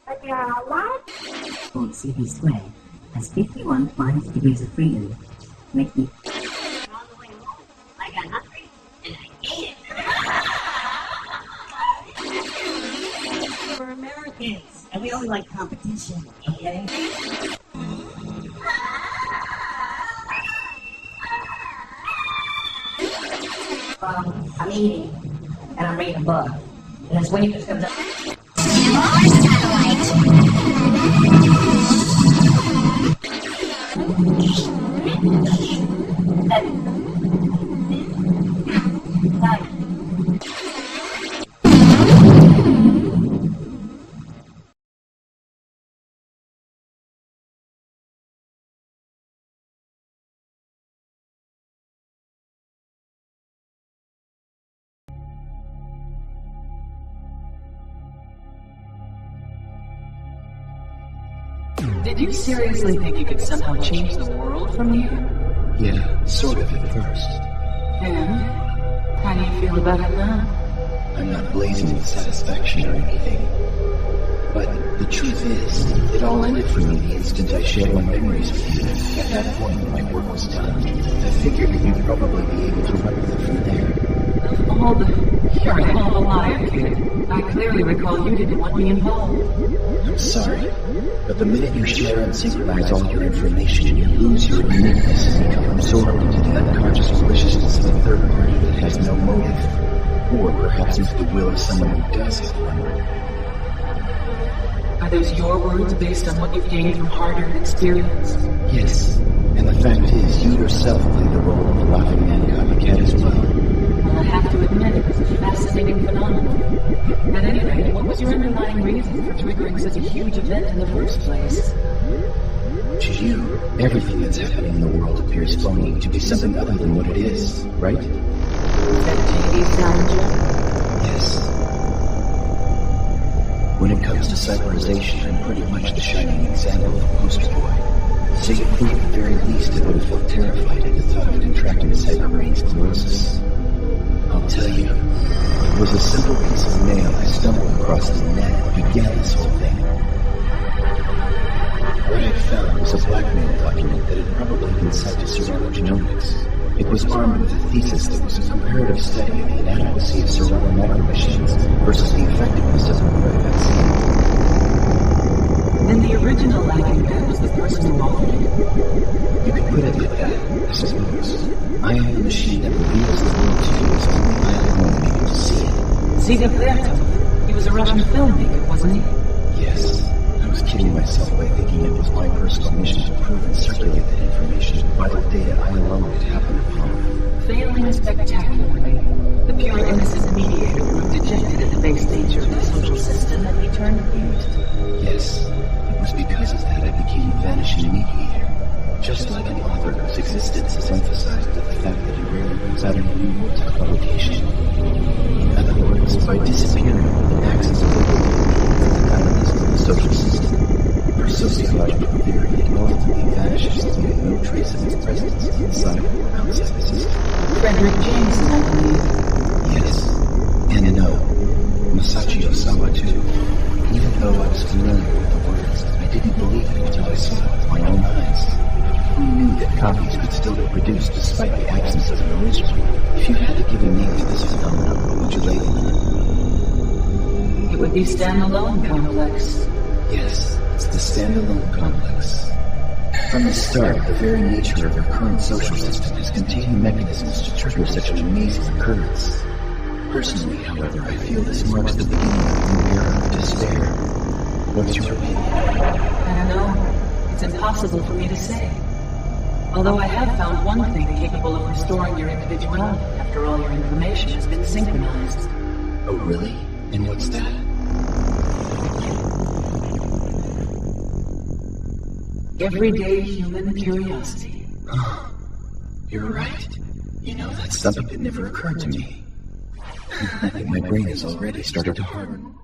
but there are a lot of CP squared has 51 minus degrees of freedom, making all the way home. I got hungry and I ate it. We're Americans and we only like competition, okay? I'm eating and I'm reading a book. And this waitress comes up. Did you seriously think you could somehow change the world from here? Yeah, sort of at first. And? How do you feel about it now? I'm not blazing with satisfaction or anything. But the truth is, it all ended for me the instant I shared my memories with you. At that point, my work was done. I figured that you'd probably be able to run with it from there. All the... You're a hell of a liar, kid. I clearly recall you didn't want me involved. I'm sorry, but the minute you share and synchronize all your information, you lose your uniqueness and become absorbed into the unconscious maliciousness of a third party that has no motive. Or perhaps into the will of someone who does have one. Are those your words based on what you've gained from hard-earned experience? Yes, and the fact is, you yourself played the role of a laughing man copycat as well. Well, I have to admit, it's a fascinating phenomenon. At any rate, what was your underlying reason for triggering such a huge event in the first place? To you, everything that's happening in the world appears phony to be something other than what it is, right? That TV sound, Jeff? Yes. When it comes to cyberization, I'm pretty much the shining example of a poster boy. So you'd think at the very least I would have felt terrified at the thought of contracting cyberbrain sclerosis. I'll tell you, it was a simple piece of mail I stumbled across the net that began this whole thing. What I found was a blackmail document that had probably been sent to Serrano Genomics. It was armed with a thesis that was a comparative study of the inadequacy of Serrano micromachines versus the effectiveness of the mRNA vaccine. Then the original lagging man was the person who offered it. You could put it like that, I suppose. I am the machine that reveals the world to you as only I alone am able to see it. See Berto? He was a Russian filmmaker, wasn't he? Yes. I was kidding myself by thinking it was my personal mission to prove and circulate that information, vital data I alone could happen upon. Failing spectacularly, the pure innocent mediator grew dejected at the base nature of the social system and he turned mute. Yes, it was because of that I became a vanishing mediator. Just like an author whose existence is emphasized by the fact that he rarely brings out any new works of publication. In other words, by disappearing with the axis of the dynamism of the social system, per sociological theory, it ultimately vanishes, leaving no trace of its presence inside or outside the system. Frederick Jameson, I believe. Yes, and no, Masashi Osawa too. Even though I was familiar with the words, I didn't believe it until I saw it with my own eyes. Who knew that copies could still be produced despite the absence of an original? If you had to give a name to this phenomenon, what would you label it? It would be standalone complex. Yes, it's the standalone complex. From the start, the very nature of our current social system has contained mechanisms to trigger such an amazing occurrence. Personally, however, I feel this marks the beginning of a new era of despair. What's your opinion? I don't know. It's impossible for me to say. Although I have found one thing capable of restoring your individuality after all your information has been synchronized. Oh, really? And what's that? Everyday human curiosity. You're right. You know, that's something that never occurred to me. I think my brain has already started to harden.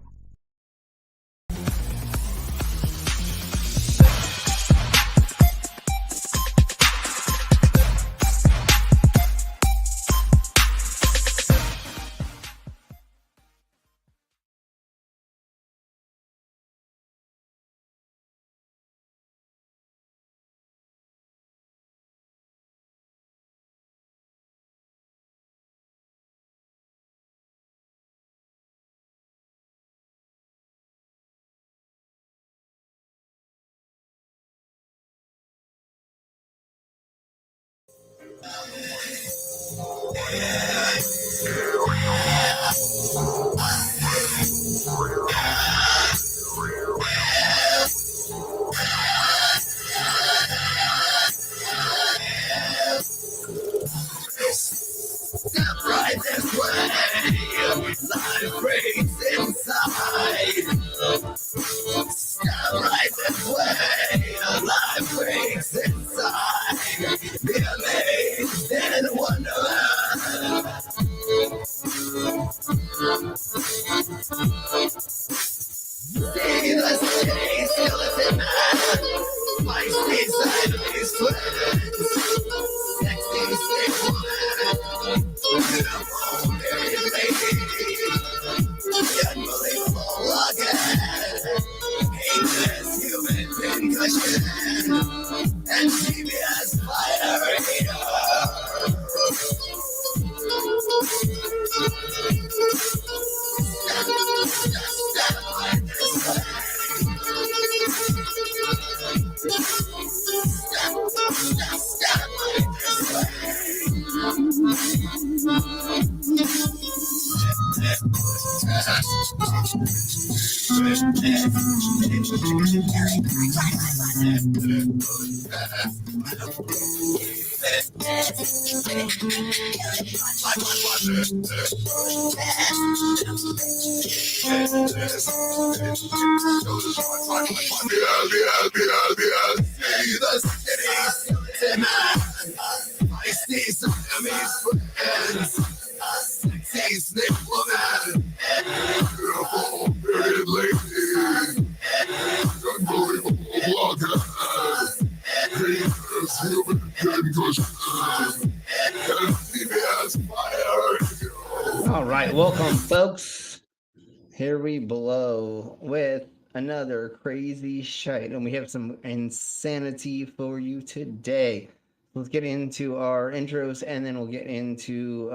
All right, welcome, folks. Here we blow with another crazy shite, and we have some insanity for you today. Let's get into our intros, and then we'll get into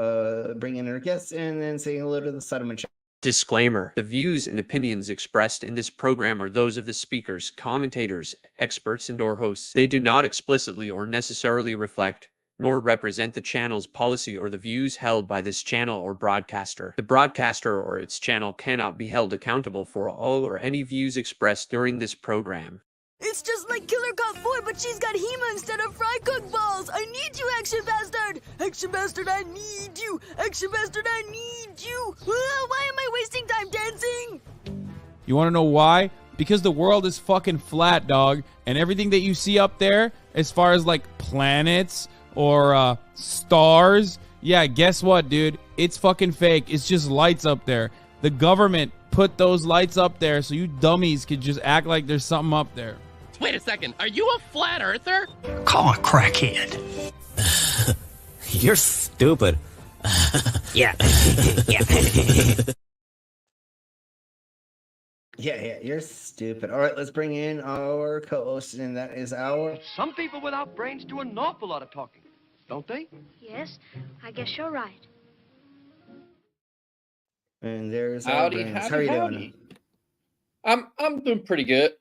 bringing in our guests, and then saying hello to the Sodom chat. Disclaimer: the views and opinions expressed in this program are those of the speakers, commentators, experts, and/or hosts. They do not explicitly or necessarily reflect nor represent the channel's policy or the views held by this channel or broadcaster. The broadcaster or its channel cannot be held accountable for all or any views expressed during this program. It's just like Killer Cop 4, but she's got Hema instead of fry cook balls. I need you, Action Bastard! Action Bastard, I need you! Action Bastard, I need you! Why am I wasting time dancing? You want to know why? Because the world is fucking flat, dog. And everything that you see up there, as far as like planets or stars, yeah, guess what, dude? It's fucking fake. It's just lights up there. The government put those lights up there so you dummies could just act like there's something up there. Wait a second, are you a flat earther? Call a crackhead. You're stupid. Yeah. Yeah, you're stupid. All right, let's bring in our co-host, and that is our... Some people without brains do an awful lot of talking, don't they? Yes, I guess you're right. And there's howdy, our howdy, How are you howdy. doing? I'm doing pretty good.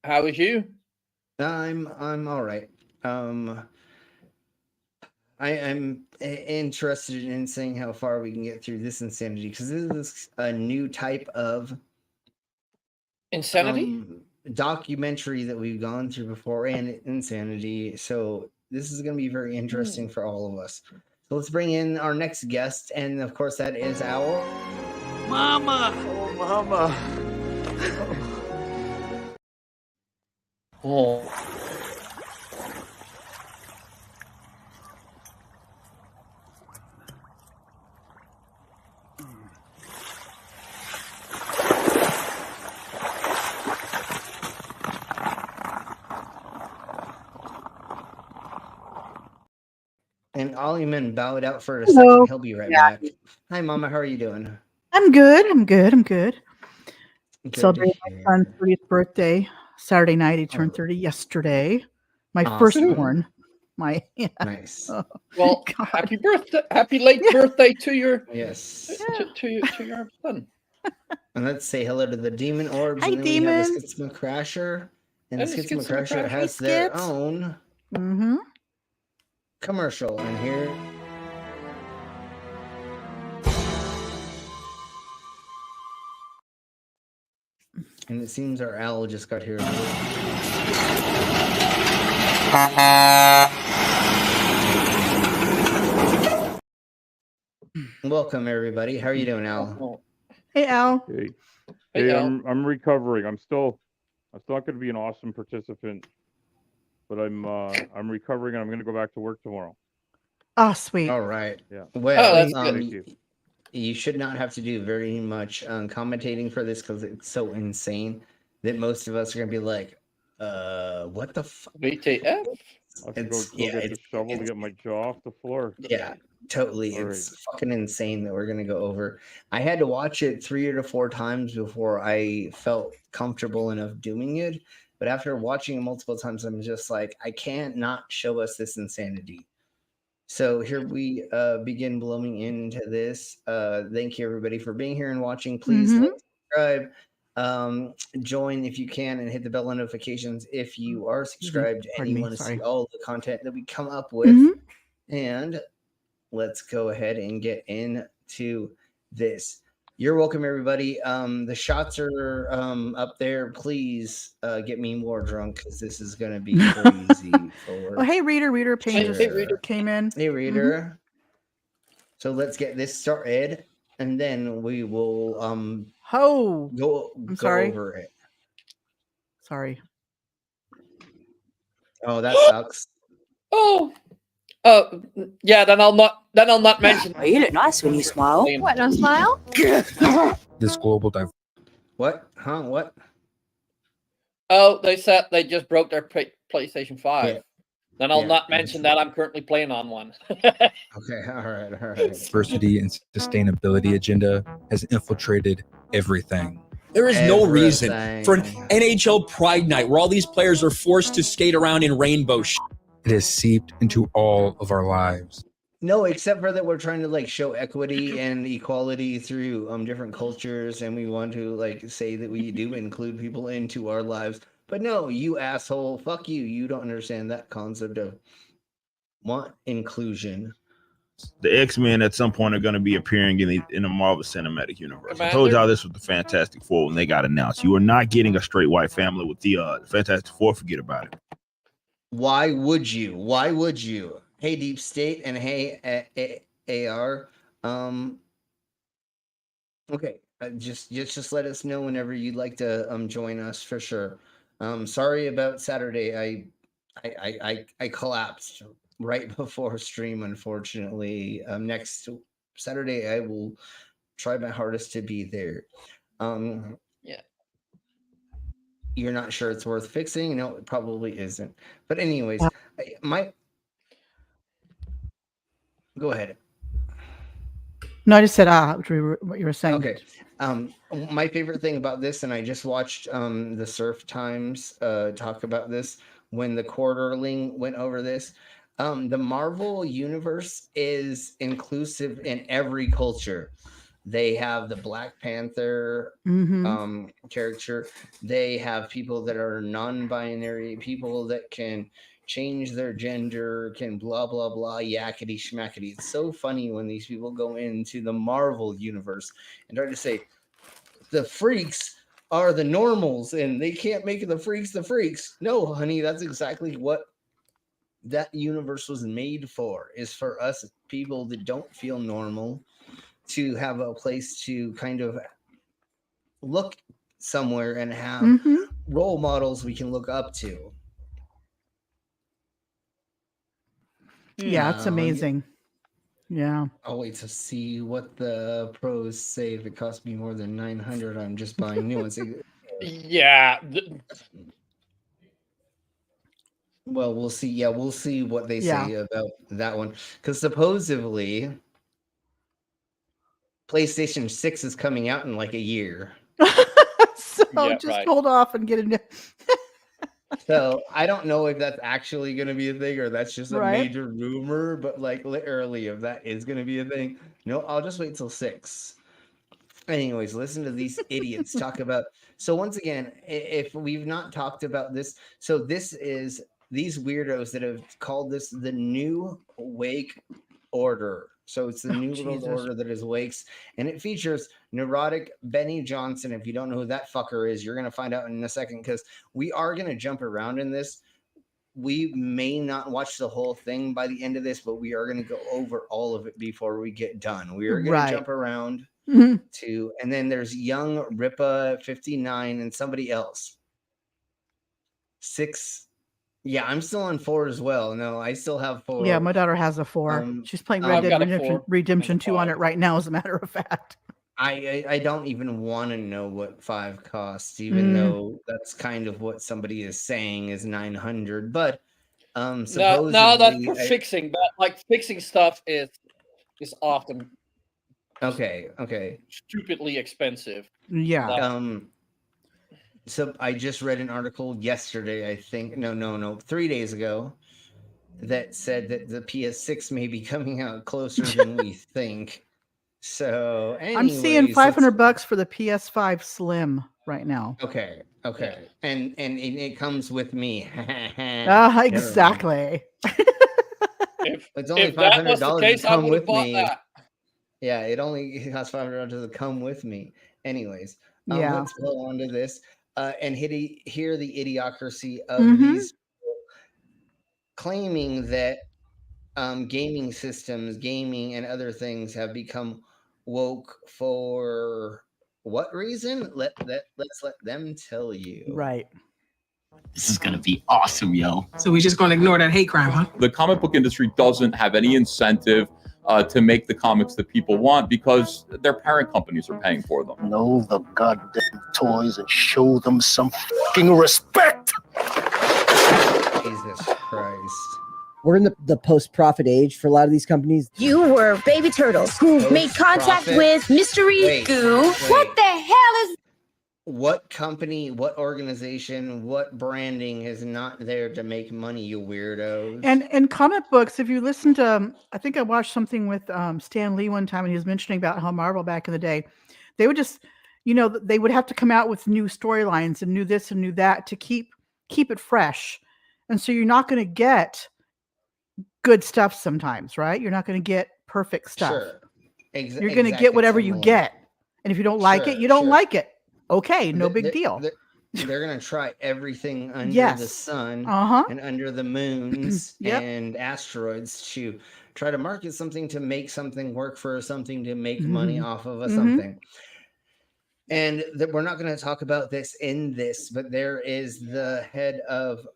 How is you? I'm all right. I'm interested in seeing how far we can get through this insanity, because this is a new type of insanity documentary that we've gone through before, and insanity. So this is going to be very interesting for all of us. So let's bring in our next guest, and of course that is our Mama! Oh, mama. Oh. And Ollieman bowed out for a second. He'll be right back. Hi, Mama. How are you doing? I'm good. Good Celebrating to my son's 30th birthday Saturday night. He turned 30 yesterday. My firstborn. Nice. Oh, Well, God. happy birthday! Happy late birthday to your Yes. to your son. And let's say hello to the Demon Orbs. Hi, and then we have the Demon. Skitsma Crasher. And the Hey, Skitsma Skitsma Crasher Crasher. has Hey, their Skits. own Mm-hmm. commercial. And here... And it seems our owl just got here. Welcome, everybody. How are you doing, Al? Hey, Al. Hey, Hey, Al. I'm recovering. I'm still not going to be an awesome participant, but I'm recovering, and I'm going to go back to work tomorrow. Oh, sweet. All right. Yeah. Well, that's good. Thank you. you should not have to do very much commentating for this, because it's so insane that most of us are going to be like, what the fuck? WTF? I have to It's- go yeah, get the it's- shovel to it's- get my jaw off the floor. Yeah, totally. All It's fucking insane that we're going to go over. I had to watch it 3 or 4 times before I felt comfortable enough doing it. But after watching it multiple times, I'm just like, I can't not show us this insanity. So here we begin blowing into this. Thank you, everybody, for being here and watching. Please like, subscribe. Join if you can, and hit the bell notifications if you are subscribed and Pardon you me, want to sorry. see all the content that we come up with. And let's go ahead and get into this. You're welcome, everybody. The shots are up there. Please get me more drunk because this is going to be crazy. Oh, hey, Reader Payne just came in. Hey, Reader. So let's get this started, and then we will go sorry. over it. Sorry. Oh, that sucks. Yeah. Then I'll not mention. Oh, you look nice when you smile. What, no smile? This global diversity. What? Huh? What? Oh, they said they just broke their PlayStation 5. Yeah. Then I'll not mention that I'm currently playing on one. Okay, all right. Diversity and sustainability agenda has infiltrated everything. There is no reason for an NHL Pride Night where all these players are forced to skate around in rainbow shit. It has seeped into all of our lives. No, except for that we're trying to like show equity and equality through different cultures, and we want to like say that we do include people into our lives. But no, you asshole, fuck you. You don't understand that concept of want inclusion. The X-Men at some point are going to be appearing in the Marvel Cinematic Universe. I told y'all this with the Fantastic Four when they got announced. You are not getting a straight white family with the Fantastic Four. Forget about it. Why would you? Why would you? Hey, Deep State, and hey, AR. Okay, just let us know whenever you'd like to join us for sure. Sorry about Saturday. I collapsed right before stream, unfortunately. Next Saturday I will try my hardest to be there. Yeah. You're not sure it's worth fixing? No, it probably isn't. But anyways, go ahead. No, I just said what you were saying. Okay. My favorite thing about this, and I just watched the Surf Times talk about this when the Quarterling went over this. The Marvel universe is inclusive in every culture. They have the Black Panther character. They have people that are non-binary, people that can change their gender, can blah, blah, blah, yakety schmackety. It's so funny when these people go into the Marvel universe and try to say, the freaks are the normals and they can't make the freaks. No, honey, that's exactly what that universe was made for, is for us people that don't feel normal to have a place to kind of look somewhere and have role models we can look up to. Yeah, it's amazing. Yeah. I'll wait to see what the pros say. If it costs me more than 900, I'm just buying new ones. Yeah. Well, we'll see. Yeah, we'll see what they say about that one. Because supposedly, PlayStation 6 is coming out in like a year. So just hold off and get it. So I don't know if that's actually going to be a thing or that's just a major rumor, but like literally if that is going to be a thing, no, I'll just wait till 6. Anyways, listen to these idiots talk about. So once again, if we've not talked about this, so this is these weirdos that have called this the New Wake Order. So it's the New World Order that is Wakes, and it features neurotic Benny Johnson. If you don't know who that fucker is, you're going to find out in a second, because we are going to jump around in this. We may not watch the whole thing by the end of this, but we are going to go over all of it before we get done. We are going to jump around to, and then there's young Ripa 59 and somebody else. 6. Yeah, I'm still on 4 as well. No, I still have 4. Yeah, my daughter has a 4. She's playing Red Dead Redemption 2 on it right now, as a matter of fact. I don't even want to know what 5 costs, even though that's kind of what somebody is saying is 900. But supposedly, no, that's for fixing. But like fixing stuff is often stupidly expensive. Yeah. So I just read an article yesterday, I think. No, 3 days ago, that said that the PS6 may be coming out closer than we think. So anyways, I'm seeing $500 for the PS5 Slim right now. Okay. And it comes with me. Exactly. It's only $500 to come with me. Yeah, it only costs $500 to come with me. Anyways, Yeah. let's go on to this and hear the idiocracy of Mhm. these people claiming that gaming systems, gaming, and other things have become woke for what reason? Let's let them tell you. Right. This is gonna be awesome, yo. So we just gonna ignore that hate crime, huh? The comic book industry doesn't have any incentive to make the comics that people want because their parent companies are paying for them. Know the goddamn toys and show them some fucking respect. Jesus Christ. We're in the post-profit age for a lot of these companies. You were baby turtles who made contact with mystery goo. What the hell is... What company, what organization, what branding is not there to make money, you weirdos? And comic books, if you listen to, I think I watched something with Stan Lee one time, and he was mentioning about how Marvel back in the day, they would just, they would have to come out with new storylines and new this and new that to keep it fresh. And so you're not going to get good stuff sometimes, right? You're not going to get perfect stuff. Sure. You're going to get whatever you get. And if you don't like it, you don't like it. Okay, no big deal. They're going to try everything under the sun and under the moons and asteroids to try to market something, to make something work for something, to make money off of a something. And we're not going to talk about this in this, but there is the head of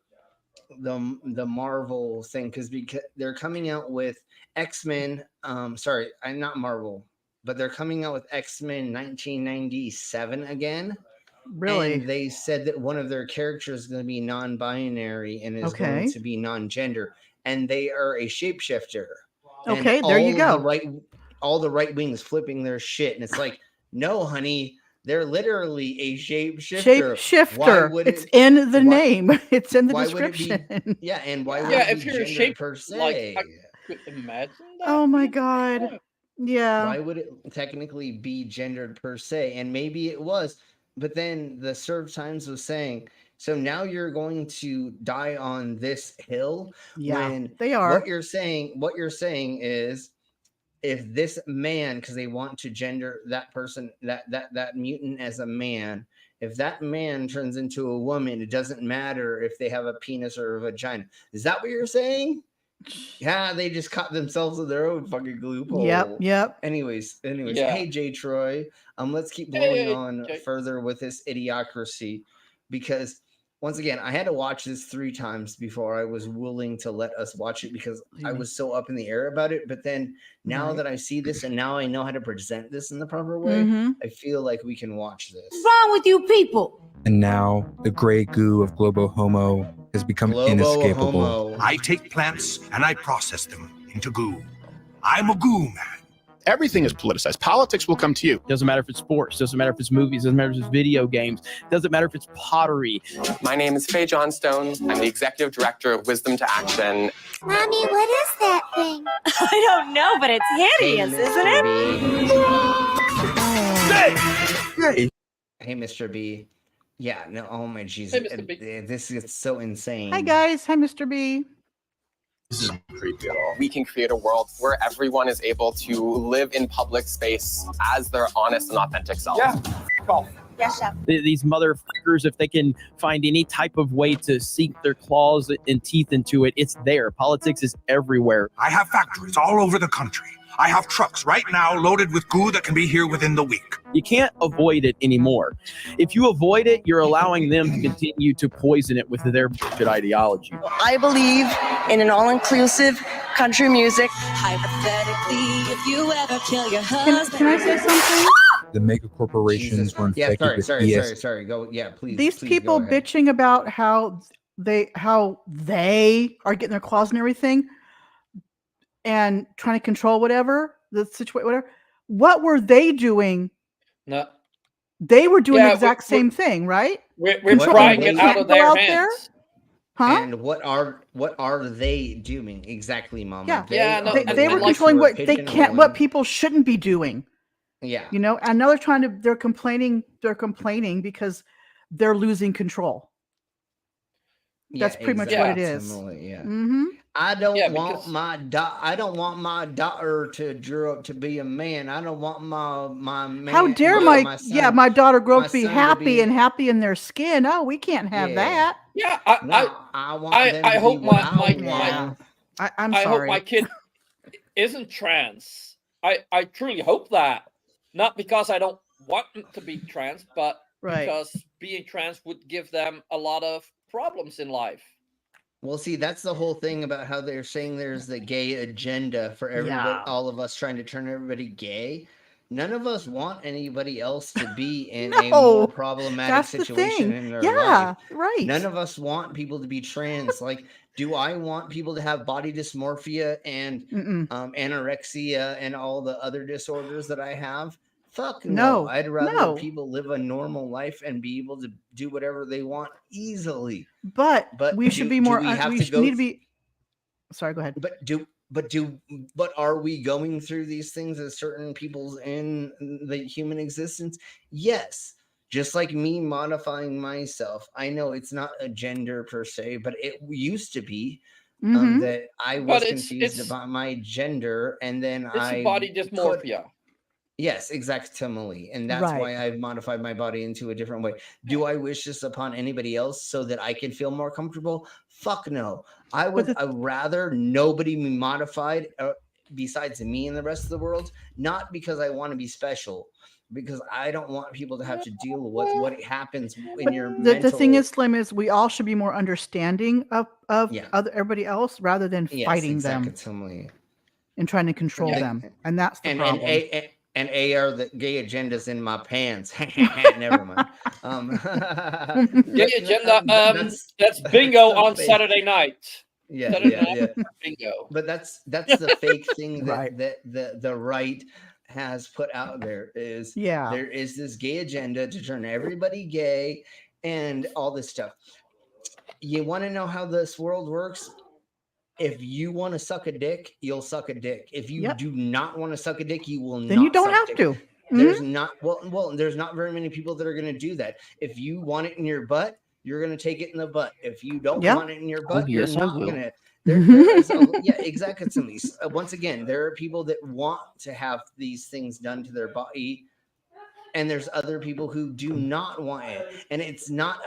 the Marvel thing, because they're coming out with X-Men. Sorry, I'm not Marvel. But they're coming out with X-Men 1997 again. Really? And they said that one of their characters is going to be non-binary and is going to be non-gender. And they are a shapeshifter. Okay, there you go. All the right wings flipping their shit. And it's like, no, honey, they're literally a shapeshifter. Shapeshifter. It's in the name. It's in the description. And why would it be if you're a gender shape per se? like, I could imagine that. Oh my God. Yeah. Why would it technically be gendered per se? And maybe it was, but then the Serve Times was saying, so now you're going to die on this hill. Yeah, when they are. What you're saying is, if this man, because they want to gender that person, that mutant as a man, if that man turns into a woman, it doesn't matter if they have a penis or a vagina. Is that what you're saying? Yeah, they just caught themselves in their own fucking loophole. Yep. Anyways, Yeah. Hey J Troy, let's keep going on further with this idiocracy, because once again, I had to watch this 3 times before I was willing to let us watch it, because I was so up in the air about it. But then now that I see this and now I know how to present this in the proper way, I feel like we can watch this. What's wrong with you people? And now the gray goo of Globo Homo has become inescapable. I take plants and I process them into goo. I'm a goo man. Everything is politicized. Politics will come to you. Doesn't matter if it's sports, doesn't matter if it's movies, doesn't matter if it's video games, doesn't matter if it's pottery. My name is Faye Johnstone. I'm the executive director of Wisdom to Action. Mommy, what is that thing? I don't know, but it's hideous, isn't it? Hey, Mr. B. Yeah, no, oh my Jesus. This is so insane. Hi, guys. Hi, Mr. B. This isn't creepy at all. We can create a world where everyone is able to live in public space as their honest and authentic self. Yeah. Cool. Yes, chef. These motherfuckers, if they can find any type of way to sink their claws and teeth into it, it's there. Politics is everywhere. I have factories all over the country. I have trucks right now loaded with goo that can be here within the week. You can't avoid it anymore. If you avoid it, you're allowing them to continue to poison it with their bullshit ideology. I believe in an all-inclusive country music. Hypothetically, if you ever kill your husband. Can I say something? The mega corporations were infected with Sorry. Go. Yeah, please. These please people go ahead. bitching about how they are getting their claws and everything, and trying to control whatever the situation, whatever. What were they doing? No. They were doing the exact same thing, right? We're trying it out of their hands. Huh? And what are they doing exactly, Mama? Yeah, they were controlling what they can't, what people shouldn't be doing. Yeah, you know, and now they're complaining because they're losing control. That's pretty much what it is. Yeah. Mm-hmm. I don't want my daughter to grow up to be a man. I don't want my man. How dare my son, my daughter grow up to be son happy and happy in their skin? Oh, we can't have that. Yeah, I want them I to hope be what I my want. I'm I hope sorry. my kid isn't trans. I truly hope that. Not because I don't want them to be trans, but because being trans would give them a lot of problems in life. Well, see, that's the whole thing about how they're saying there's the gay agenda for everybody, all of us trying to turn everybody gay. None of us want anybody else to be in a more problematic situation in their life. Right. None of us want people to be trans. Like, do I want people to have body dysmorphia and anorexia and all the other disorders that I have? Fuck no. I'd rather people live a normal life and be able to do whatever they want easily. But we should be more. We need to be. Sorry, go ahead. But are we going through these things as certain people's in the human existence? Yes. Just like me modifying myself. I know it's not a gender per se, but it used to be that I was confused about my gender, and then it's body dysmorphia. Yes, exactly. And that's why I've modified my body into a different way. Do I wish this upon anybody else so that I can feel more comfortable? Fuck no. I would rather nobody be modified besides me and the rest of the world, not because I want to be special, because I don't want people to have to deal with what happens in your mental... The thing is, Slim, is we all should be more understanding of everybody else rather than fighting them and trying to control them. And that's the problem. And are the gay agendas in my pants. Never mind. Gay agenda. That's bingo on Saturday night. Yeah. Bingo. But that's the fake thing that the right has put out there is there is this gay agenda to turn everybody gay and all this stuff. You want to know how this world works? If you want to suck a dick, you'll suck a dick. If you do not want to suck a dick, you will not. Then you don't suck have dick. to. There's not there's not very many people that are going to do that. If you want it in your butt, you're going to take it in the butt. If you don't want it in your butt, you're not going to. Exactly. Once again, there are people that want to have these things done to their body, and there's other people who do not want it, and it's not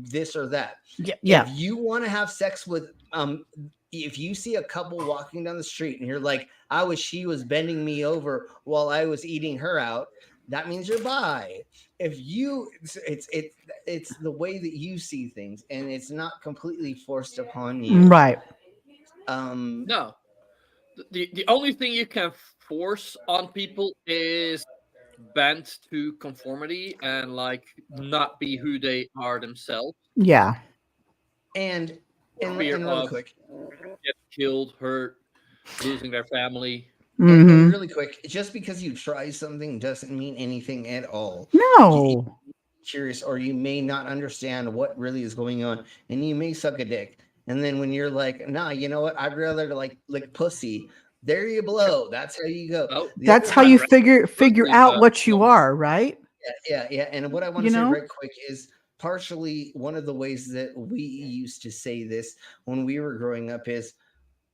this or that. If you want to have sex with if you see a couple walking down the street and you're like, I wish she was bending me over while I was eating her out, that means you're bi. If you, it's the way that you see things, and it's not completely forced upon you. Right. No. The only thing you can force on people is bent to conformity and like not be who they are themselves. Yeah. And really quick, get killed, hurt, losing their family. And really quick, just because you try something doesn't mean anything at all. No. Curious, or you may not understand what really is going on, and you may suck a dick. And then when you're like, nah, you know what? I'd rather like pussy. There you blow. That's how you go. Oh, that's how you figure out what you are, right? Yeah. And what I want to say right quick is partially one of the ways that we used to say this when we were growing up is,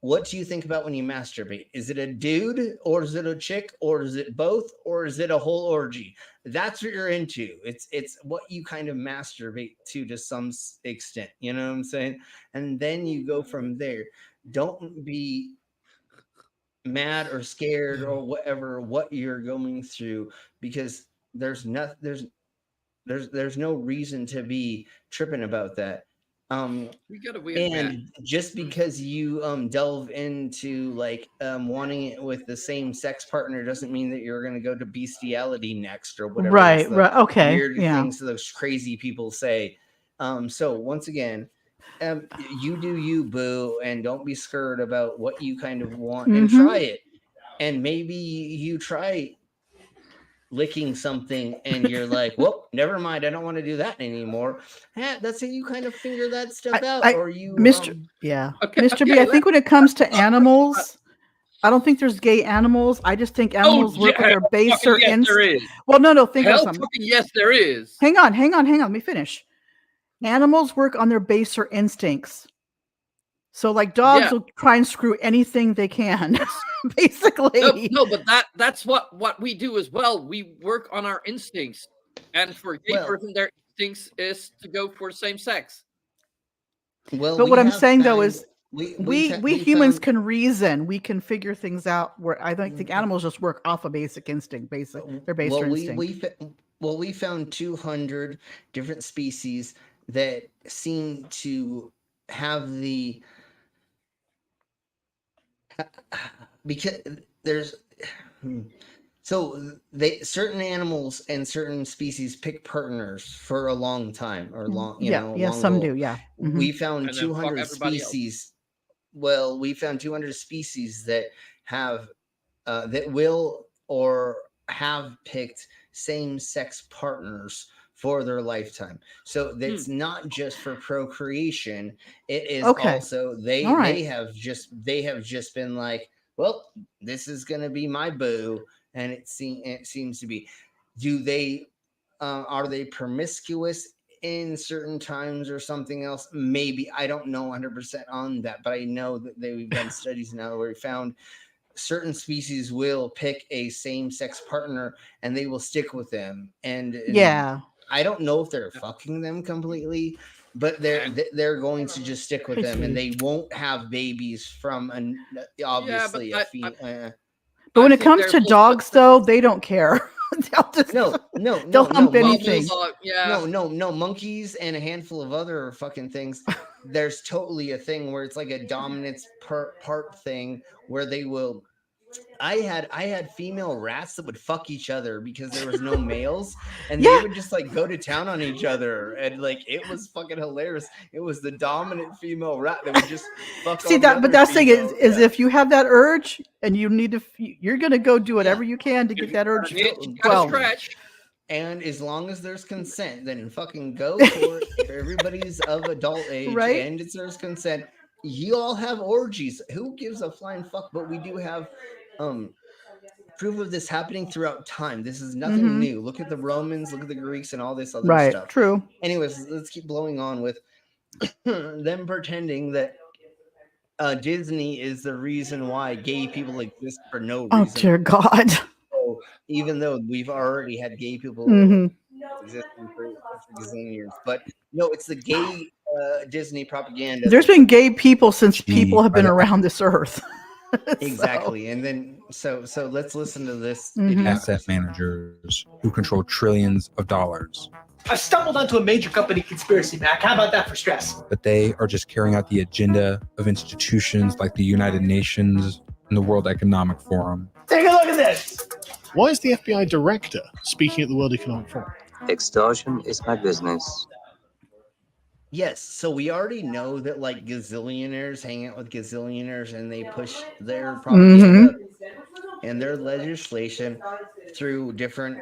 what do you think about when you masturbate? Is it a dude, or is it a chick, or is it both, or is it a whole orgy? That's what you're into. It's what you kind of masturbate to some extent. You know what I'm saying? And then you go from there. Don't be mad or scared or whatever what you're going through, because there's no reason to be tripping about that. Just because you delve into like wanting it with the same sex partner doesn't mean that you're going to go to bestiality next or whatever. Right. Okay. Weird things those crazy people say. So once again, you do you, boo, and don't be scared about what you kind of want and try it. And maybe you try licking something and you're like, well, never mind, I don't want to do that anymore. That's how you kind of figure that stuff out. Or you Mr. Mr. B, I think when it comes to animals, I don't think there's gay animals. I just think animals work with their baser instincts. Well, no, think of something. Yes, there is. Hang on. Let me finish. Animals work on their baser instincts. So like dogs will try and screw anything they can, basically. No, but that's what we do as well. We work on our instincts, and for a gay person, their instincts is to go for same sex. Well, but what I'm saying though is we humans can reason. We can figure things out. Where I don't think animals just work off a basic instinct. Their basic instinct. We found 200 different species that seem to have the because there's so certain animals and certain species pick partners for a long time or long some do. We found 200 species. Well, we found 200 species that have that will or have picked same-sex partners for their lifetime. So that's not just for procreation. It is also they have just been like, well, this is gonna be my boo, and it seems to be. Do they are they promiscuous in certain times or something else? Maybe. I don't know 100% on that, but I know that they've done studies now where we found certain species will pick a same-sex partner and they will stick with them. And I don't know if they're fucking them completely, but they're going to just stick with them, and they won't have babies from obviously a female. But when it comes to dogs, though, they don't care. They'll just they'll hump anything. No, monkeys and a handful of other fucking things. There's totally a thing where it's like a dominance part thing where they will. I had female rats that would fuck each other because there was no males, and they would just like go to town on each other, and like it was fucking hilarious. It was the dominant female rat that would just fuck. See that, but that's thing is if you have that urge and you need to, you're gonna go do whatever you can to get that urge. And as long as there's consent, then fucking go for it. If everybody's of adult age and there's consent, you all have orgies. Who gives a flying fuck? But we do have proof of this happening throughout time. This is nothing new. Look at the Romans, look at the Greeks, and all this other stuff. True. Anyways, let's keep blowing on with them pretending that Disney is the reason why gay people exist for no reason. Oh dear God. So, even though we've already had gay people existing for gazillion years, but no, it's the gay Disney propaganda. There's been gay people since people have been around this earth. Exactly. And then so let's listen to this. Asset managers who control trillions of dollars. I've stumbled onto a major company conspiracy, Mac. How about that for stress? But they are just carrying out the agenda of institutions like the United Nations and the World Economic Forum. Take a look at this. Why is the FBI director speaking at the World Economic Forum? Extortion is my business. Yes, so we already know that like gazillionaires hang out with gazillionaires and they push their propaganda and their legislation through different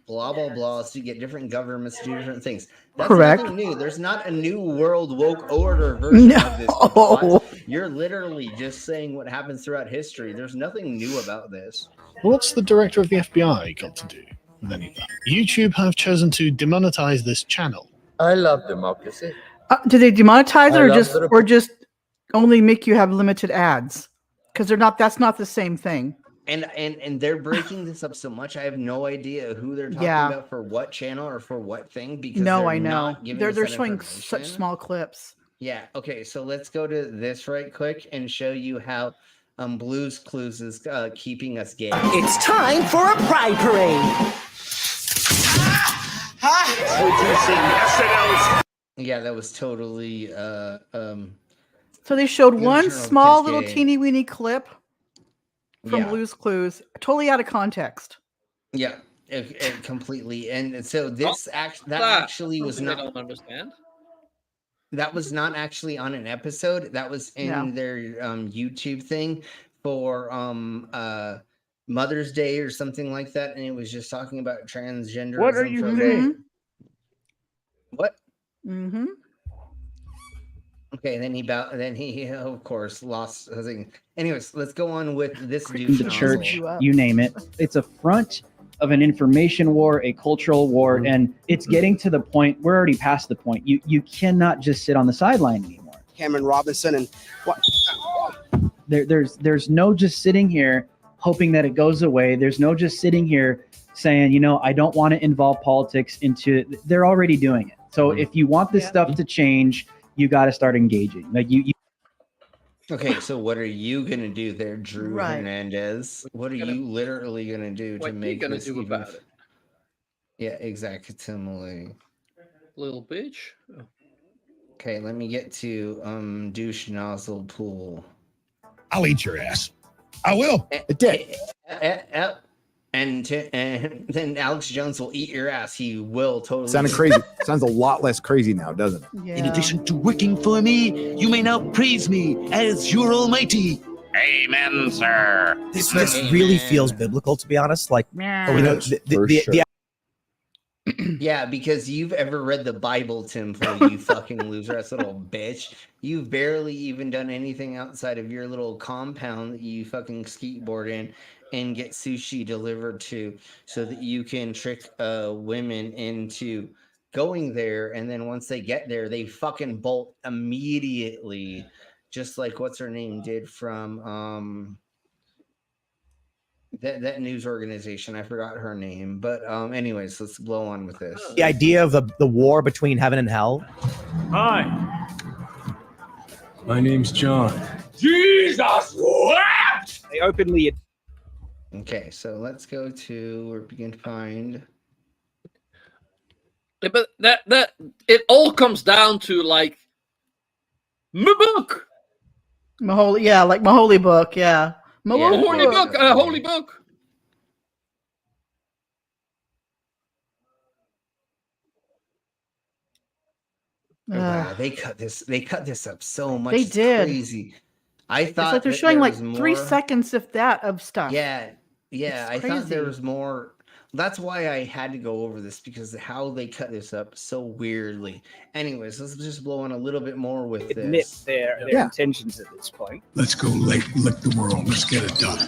blah blah blahs to get different governments to do different things. That's nothing new. There's not a new world woke order version of this. You're literally just saying what happens throughout history. There's nothing new about this. What's the director of the FBI got to do with any of that? YouTube have chosen to demonetize this channel. I love democracy. Do they demonetize it or just only make you have limited ads? Because that's not the same thing. And they're breaking this up so much. I have no idea who they're talking about for what channel or for what thing. Because I know they're showing such small clips. Yeah. Okay. So let's go to this right quick and show you how Blue's Clues is keeping us gay. It's time for a pride parade. Yeah, that was totally so they showed one small little teeny weeny clip from Blue's Clues, totally out of context. Yeah, it completely. And so this actually was not. I don't understand. That was not actually on an episode. That was in their YouTube thing for Mother's Day or something like that, and it was just talking about transgender. What are you saying? What? Mm-hmm. Okay, then he of course lost his thing. Anyways, let's go on with this dude. The church, you name it. It's a front of an information war, a cultural war, and it's getting to the point, we're already past the point. You cannot just sit on the sideline anymore. Cameron Robinson, and what? There's no just sitting here hoping that it goes away. There's no just sitting here saying, you know, I don't want to involve politics into. They're already doing it. So if you want this stuff to change, you got to start engaging. Like you. Okay, so what are you gonna do there, Drew Right. Hernandez? What are you literally gonna do to make gonna this do even? about it? Yeah, exactly. Little bitch. Oh. Okay, let me get to douche nozzle pool. I'll eat your ass. I will. Dick. And then Alex Jones will eat your ass. He will totally. Sounded crazy. Sounds a lot less crazy now, doesn't it? In addition to working for me, you may now praise me as your almighty. Amen, sir. This really feels biblical, to be honest. Like, you know, the Yeah, because you've ever read the Bible, Tim Floyd, you fucking loser ass little bitch. You've barely even done anything outside of your little compound that you fucking skateboard in and get sushi delivered to so that you can trick women into going there. And then once they get there, they fucking bolt immediately, just like what's her name did from that news organization. I forgot her name, but anyways, let's blow on with this. the idea of the war between heaven and hell. Hi. My name's John. Jesus wept! They openly. Okay, so let's go to where we can find. Yeah, but that it all comes down to like my book. My holy, yeah, like my holy book, yeah. My Holy book, holy book. Wow, they cut this up so much. They It's did. Crazy. I thought It's like they're that showing there like was 3 more- seconds, if that, of stuff. Yeah, It's I thought there crazy. was more. That's why I had to go over this, because how they cut this up so weirdly. Anyways, let's just blow on a little bit more with Admit this. their intentions at this point. Let's go lick the world. Let's get it done.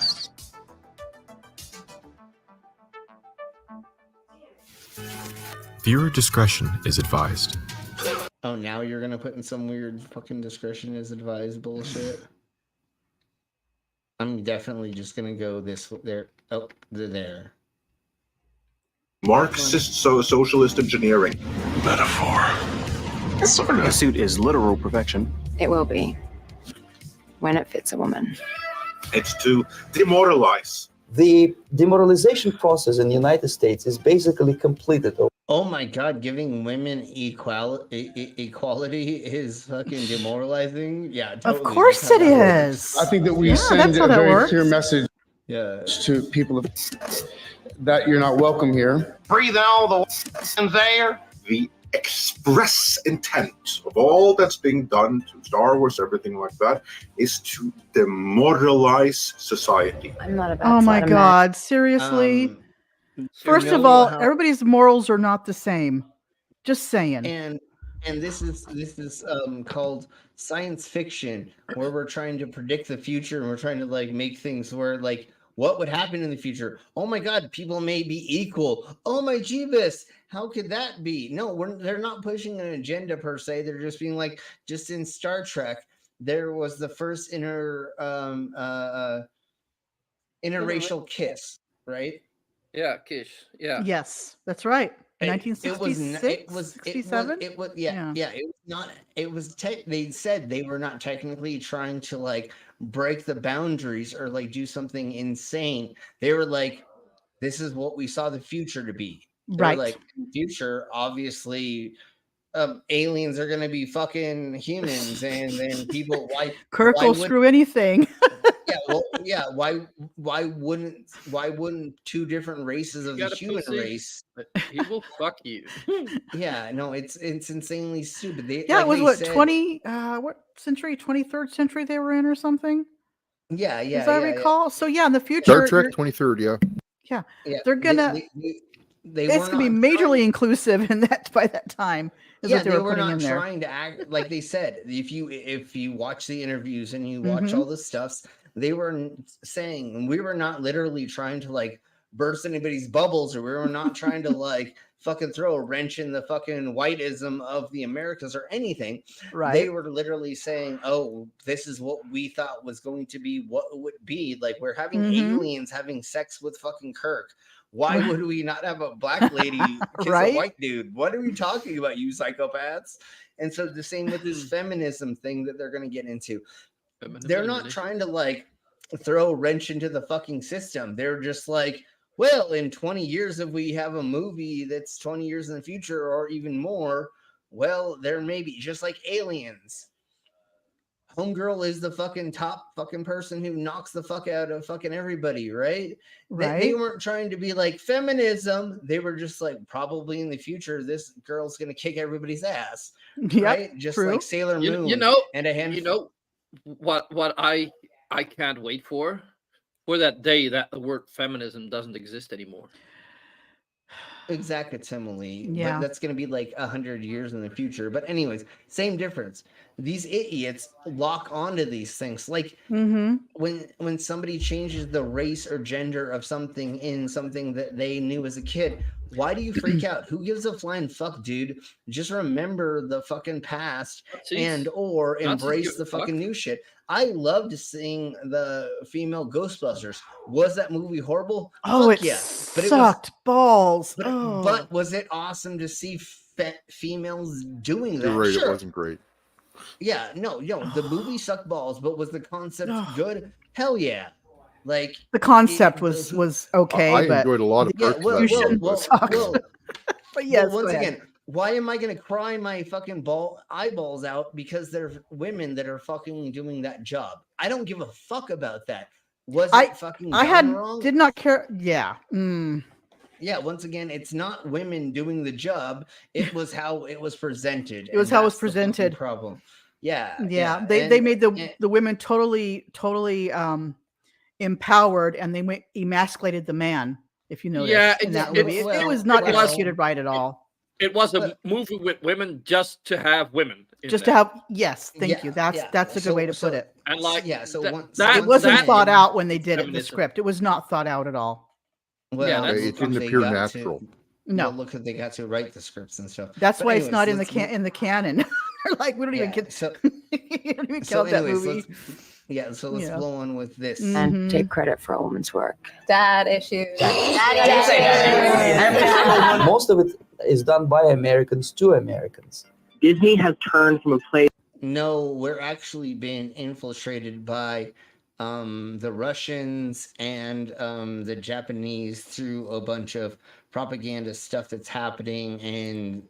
Viewer discretion is advised. Oh, now you're gonna put in some weird fucking discretion is advised bullshit. I'm definitely just gonna go this there. Oh, there. Marxist socialist engineering. Metaphor. This sort of suit is literal perfection. It will be. When it fits a woman. It's to demoralize. The demoralization process in the United States is basically completed. Oh my God, giving women equality is fucking demoralizing. Yeah, totally. Of course it is. I think that we Yeah, send that's a how that very works. clear message to people that you're not welcome here. Breathe all the in there. The express intent of all that's being done to Star Wars, everything like that, is to demoralize society. I'm not Oh my God, seriously? First of all, everybody's morals are not the same. Just saying. And this is called science fiction, where we're trying to predict the future and we're trying to like make things where like what would happen in the future. Oh my God, people may be equal. Oh my Jeebus, how could that be? No, they're not pushing an agenda per se. They're just being like, just in Star Trek, there was the first interracial kiss, right? Yeah, Kish. Yeah. Yes, that's right. It 1966, was 67? it was it was not it was they said they were not technically trying to like break the boundaries or like do something insane. They were like, this is what we saw the future to be. They were Right. like, in the future, obviously aliens are gonna be fucking humans, and then people Kirk will screw anything. why wouldn't two different races of You the got a human pussy, race? but he will fuck you. Yeah, no, it's insanely stupid. Yeah, like it was they what, said- 23rd century they were in or something? Yeah, As I recall. So yeah, in the future, Star Trek you're- 23rd, yeah. yeah, they're gonna. They it's were gonna be not majorly inclusive in that by that time. Is what they were putting not in there. trying to act like they said. If you watch the interviews and you watch Mhm. all the stuffs, they were saying we were not literally trying to like burst anybody's bubbles, or we were not trying to like fucking throw a wrench in the fucking whiteism of the Americas or anything. Right. They were literally saying, oh, this is what we thought was going to be what it would be. Like, we're having aliens having sex with fucking Kirk. Why would we not have a black lady kiss a white dude? What are we talking about, you psychopaths? And so the same with this feminism thing that they're going to get into. They're not trying to like throw a wrench into the fucking system. They're just like, well, in 20 years, if we have a movie that's 20 years in the future or even more, well, there may be, just like Aliens. Homegirl is the fucking top fucking person who knocks the fuck out of fucking everybody, right? They weren't trying to be like feminism. They were just like, probably in the future, this girl's gonna kick everybody's ass, right? Just like Sailor Moon. And a handful. You know what I can't wait for that day that the word feminism doesn't exist anymore. Exactly. Yeah. But that's going to be like 100 years in the future. But anyways, same difference. These idiots lock onto these things. Like when somebody changes the race or gender of something in something that they knew as a kid, why do you freak out? Who gives a flying fuck, dude? Just remember the fucking past and or embrace the fucking new shit. I loved seeing the female Ghostbusters. Was that movie horrible? Oh, fuck it yeah. But sucked balls. But was it awesome to see females doing that? You're right, Sure. it wasn't great. Yeah, no, the movie sucked balls, but was the concept good? Hell yeah. Like the concept was okay. I but enjoyed a lot of parts of that movie. But yes, once again, why am I going to cry my fucking eyeballs out because there's women that are fucking doing that job? I don't give a fuck about that. Was it fucking wrong? Did not care. Yeah. Yeah, once again, it's not women doing the job. It was how it was presented. It was how it was presented. Problem. Yeah. They made the women totally empowered, and they emasculated the man. If you notice, in that movie, it was not executed right at all. It was a movie with women just to have women. Just to have, yes, thank you. That's a good way to put it. And like, it wasn't thought out when they did it. The script, it was not thought out at all. Well, it didn't appear natural. No, look at they got to write the scripts and stuff. That's why it's not in the canon. Like we don't even get that movie. So let's blow on with this and take credit for a woman's work. Dad issues. Most of it is done by Americans to Americans. Disney has turned from a place. No, we're actually being infiltrated by the Russians and the Japanese through a bunch of propaganda stuff that's happening and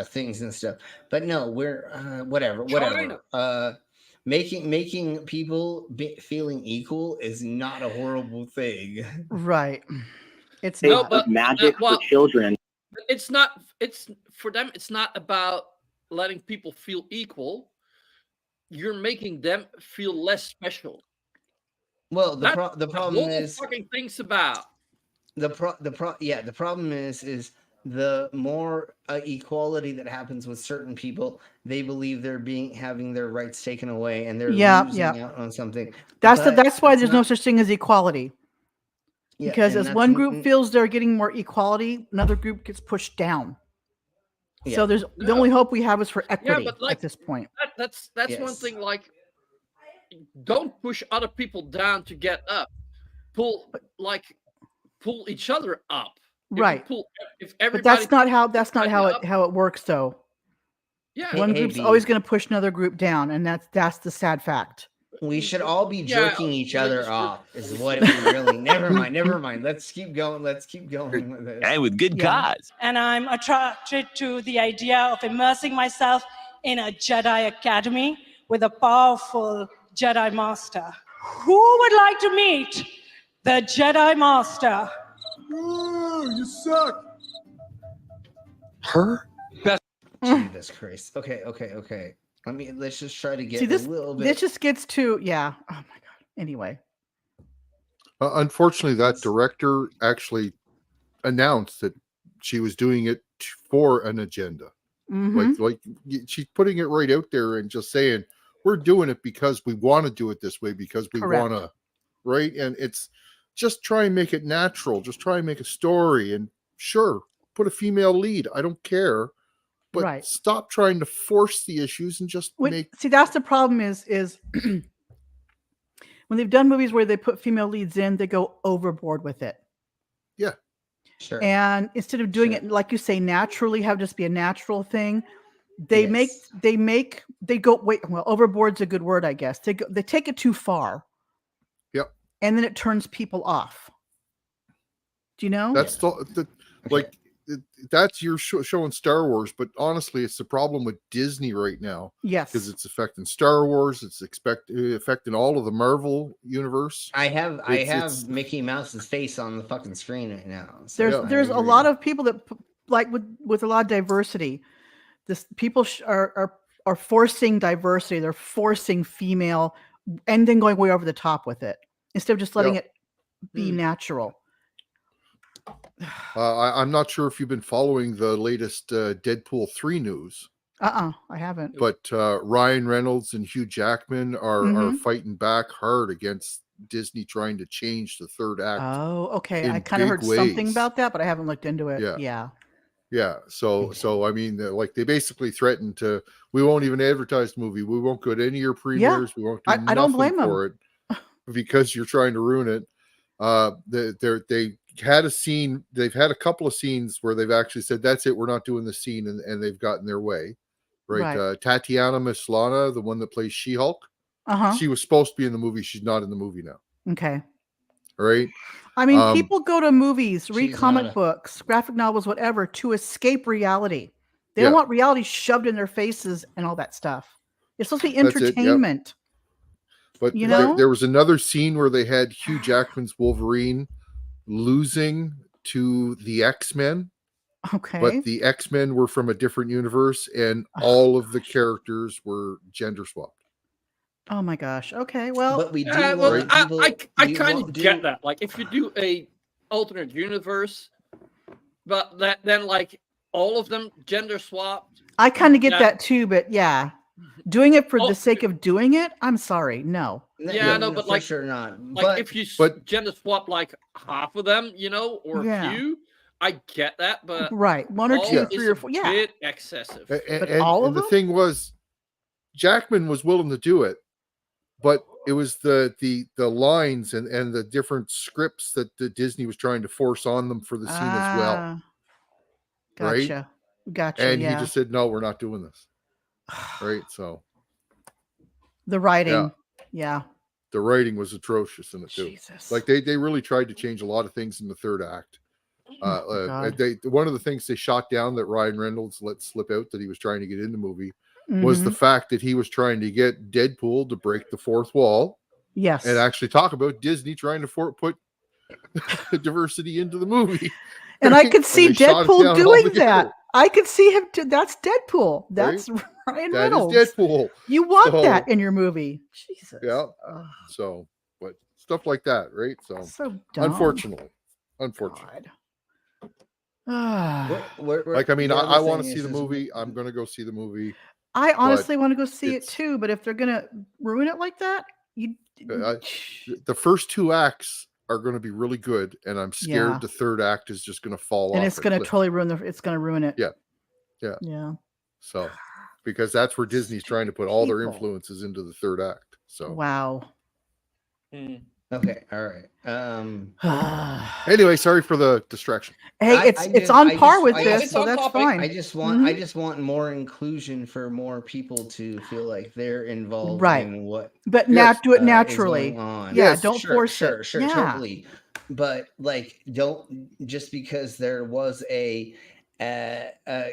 things and stuff. But no, we're whatever. Making people feeling equal is not a horrible thing. Right. It's not magic for children. It's not. It's for them. It's not about letting people feel equal. You're making them feel less special. Well, the problem is fucking things about the problem is the more equality that happens with certain people, they believe they're having their rights taken away and they're losing out on something. That's why there's no such thing as equality. Because as one group feels they're getting more equality, another group gets pushed down. Yeah. So there's the only hope we have is for equity at this point. That's one thing. Like, don't push other people down to get up. Pull each other up. Right. But that's not how it works though. Yeah. One group's always going to push another group down, and that's the sad fact. We should all be jerking each other off is what we really never mind. Let's keep going with this. And with good cause. And I'm attracted to the idea of immersing myself in a Jedi academy with a powerful Jedi master. Who would like to meet the Jedi master? Ooh, you suck. Her? Jesus Christ. Okay. Let's just try to get a little bit. This just gets to, yeah. Oh my God. Anyway. Unfortunately, that director actually announced that she was doing it for an agenda. Like she's putting it right out there and just saying, we're doing it because we want to do it this way, because we want to, right? And it's just try and make it natural. Just try and make a story. And sure, put a female lead. I don't care. But Right. stop trying to force the issues and just make. See, that's the problem is when they've done movies where they put female leads in, they go overboard with it. Yeah. Sure. And instead of doing it, like you say, naturally, have just be a natural thing, they go, overboard's a good word, I guess. They take it too far. Yep. And then it turns people off. Do you know? That's like, that's your showing Star Wars, but honestly, it's the problem with Disney right now. Yes, because it's affecting Star Wars. It's affecting all of the Marvel universe. I have Mickey Mouse's face on the fucking screen right now. So there's a lot of people that like with a lot of diversity. This people are forcing diversity. They're forcing female, and then going way over the top with it instead of just letting it be natural. I'm not sure if you've been following the latest Deadpool 3 news. I haven't. But Ryan Reynolds and Hugh Jackman are fighting back hard against Disney trying to change the third act. Oh, okay. I kind of heard something about that, but I haven't looked into it. Yeah. So I mean, like they basically threatened to, we won't even advertise the movie. We won't go to any of your premieres. We won't do nothing I don't blame for it because you're trying to ruin it. They had a scene. They've had a couple of scenes where they've actually said, "That's it. We're not doing the scene," and they've gotten their way. Right. Tatiana Maslany, the one that plays She-Hulk. She was supposed to be in the movie. She's not in the movie now. Okay. Right. I mean, people go to movies, read comic books, graphic novels, whatever, to escape reality. They don't want reality shoved in their faces and all that stuff. It's supposed to be entertainment. But there was another scene where they had Hugh Jackman's Wolverine losing to the X-Men. Okay. But the X-Men were from a different universe, and all of the characters were gender swapped. Oh my gosh. Okay. Well, but we do. I kind of get that. Like, if you do a alternate universe, but then like all of them gender swapped. I kind of get that too, but yeah, doing it for the sake of doing it, I'm sorry, no. Yeah, no, but like sure not. Like but, if you gender swap like half of them, or a few. I get that, but right, 1 or 2, 3 or 4, a bit excessive. But all of them? The thing was, Jackman was willing to do it, but it was the lines and the different scripts that the Disney was trying to force on them for the scene as well. Gotcha. Right? Gotcha. And he just said, "No, we're not doing this." Right. So the writing, the writing was atrocious in it too. Jesus. Like they really tried to change a lot of things in the third act. One of the things they shot down that Ryan Reynolds let slip out that he was trying to get in the movie was the fact that he was trying to get Deadpool to break the fourth wall. Yes. And actually talk about Disney trying to put diversity into the movie. And I could see Deadpool doing that. I could see him that's Deadpool. That's Ryan Reynolds. That is Deadpool. You want that in your movie. Jesus. Yeah. So, but stuff like that, right? So dumb. Unfortunately. Like, I mean, I want to see the movie. I'm going to go see the movie. I honestly want to go see it too, but if they're going to ruin it like that, the first 2 acts are going to be really good, and I'm scared the third act is just going to fall off. And it's going to totally ruin it. Yeah. So, because that's where Disney's trying to put all their influences into the third act. So, wow. Okay, all right. Anyway, sorry for the distraction. Hey, it's on par with this, so that's fine. I just want more inclusion for more people to feel like they're involved in what. But do it naturally. Don't force it. Sure, totally. But like, don't just because there was a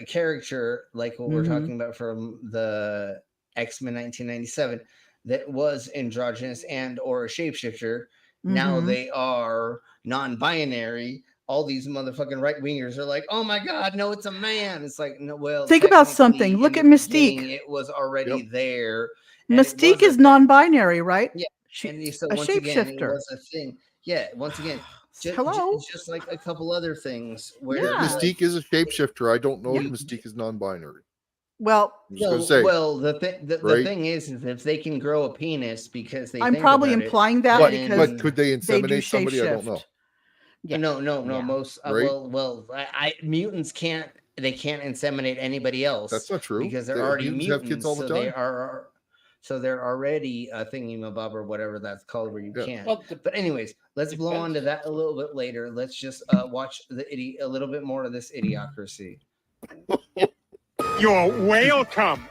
character like what we're talking about from the X-Men 1997 that was androgynous and or a shapeshifter. Now they are non-binary. All these motherfucking right-wingers are like, "Oh my god, no, it's a man." It's like, no, well, think about something. Look at Mystique. It was already there. Mystique is non-binary, right? Yeah. She's a shapeshifter. It was a thing. Yeah. Once again, just like a couple other things where Mystique is a shapeshifter. I don't know if Mystique is non-binary. Well, the thing is if they can grow a penis because they. I'm probably implying that but could they inseminate somebody? I don't know. Yeah. No. Yeah. Most Right? mutants can't inseminate anybody else. That's not true. Because they're already Mutants mutants. have kids all the so they time. are. So they're already a thingamabob or whatever that's called where you can't. Well, But anyways, let's blow on to that a little bit later. Let's just watch a little bit more of this idiocracy. You're welcome.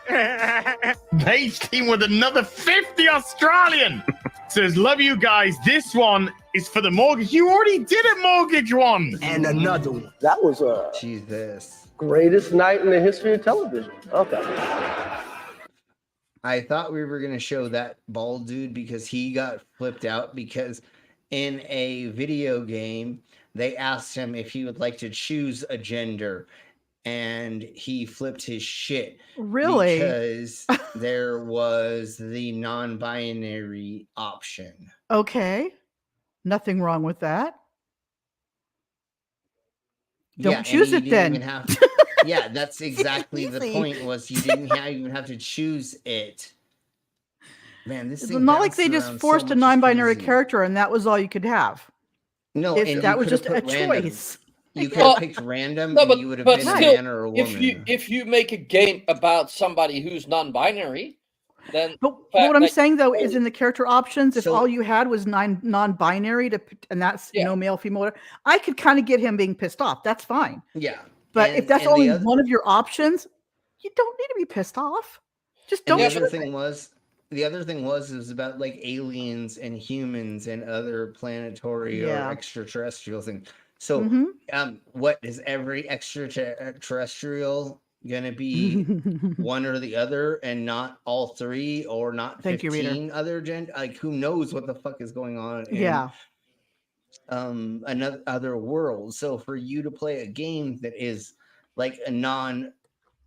Page team with another 50 Australian. Says, love you guys. This one is for the mortgage. You already did a mortgage one. And another one. That was Jesus. Greatest night in the history of television. Okay. I thought we were going to show that bald dude because he got flipped out because in a video game, they asked him if he would like to choose a gender. And he flipped his shit. Really? Because there was the non-binary option. Okay. Nothing wrong with that. Don't choose it then. Yeah, that's exactly the point. Was you didn't even have to choose it. Man, this It's thing not like they bounced just around forced so a much, non-binary crazy. character and that was all you could have. No, If and that you was could've just a put random. choice. You could have picked random, No, and you would have but been still, a man or a woman. if you make a game about somebody who's non-binary, then But what I'm saying though is in the character options, if all you had was non-binary and that's no male, female, whatever, I could kind of get him being pissed off. That's fine. Yeah. But if that's only one of your options, you don't need to be pissed off. Just don't. The other thing was it was about like aliens and humans and other planetary or extraterrestrial things. So, what is every extraterrestrial gonna be one or the other and not all three or not 15 other gender? Like, who knows what the fuck is going on in another other world? So for you to play a game that is like a non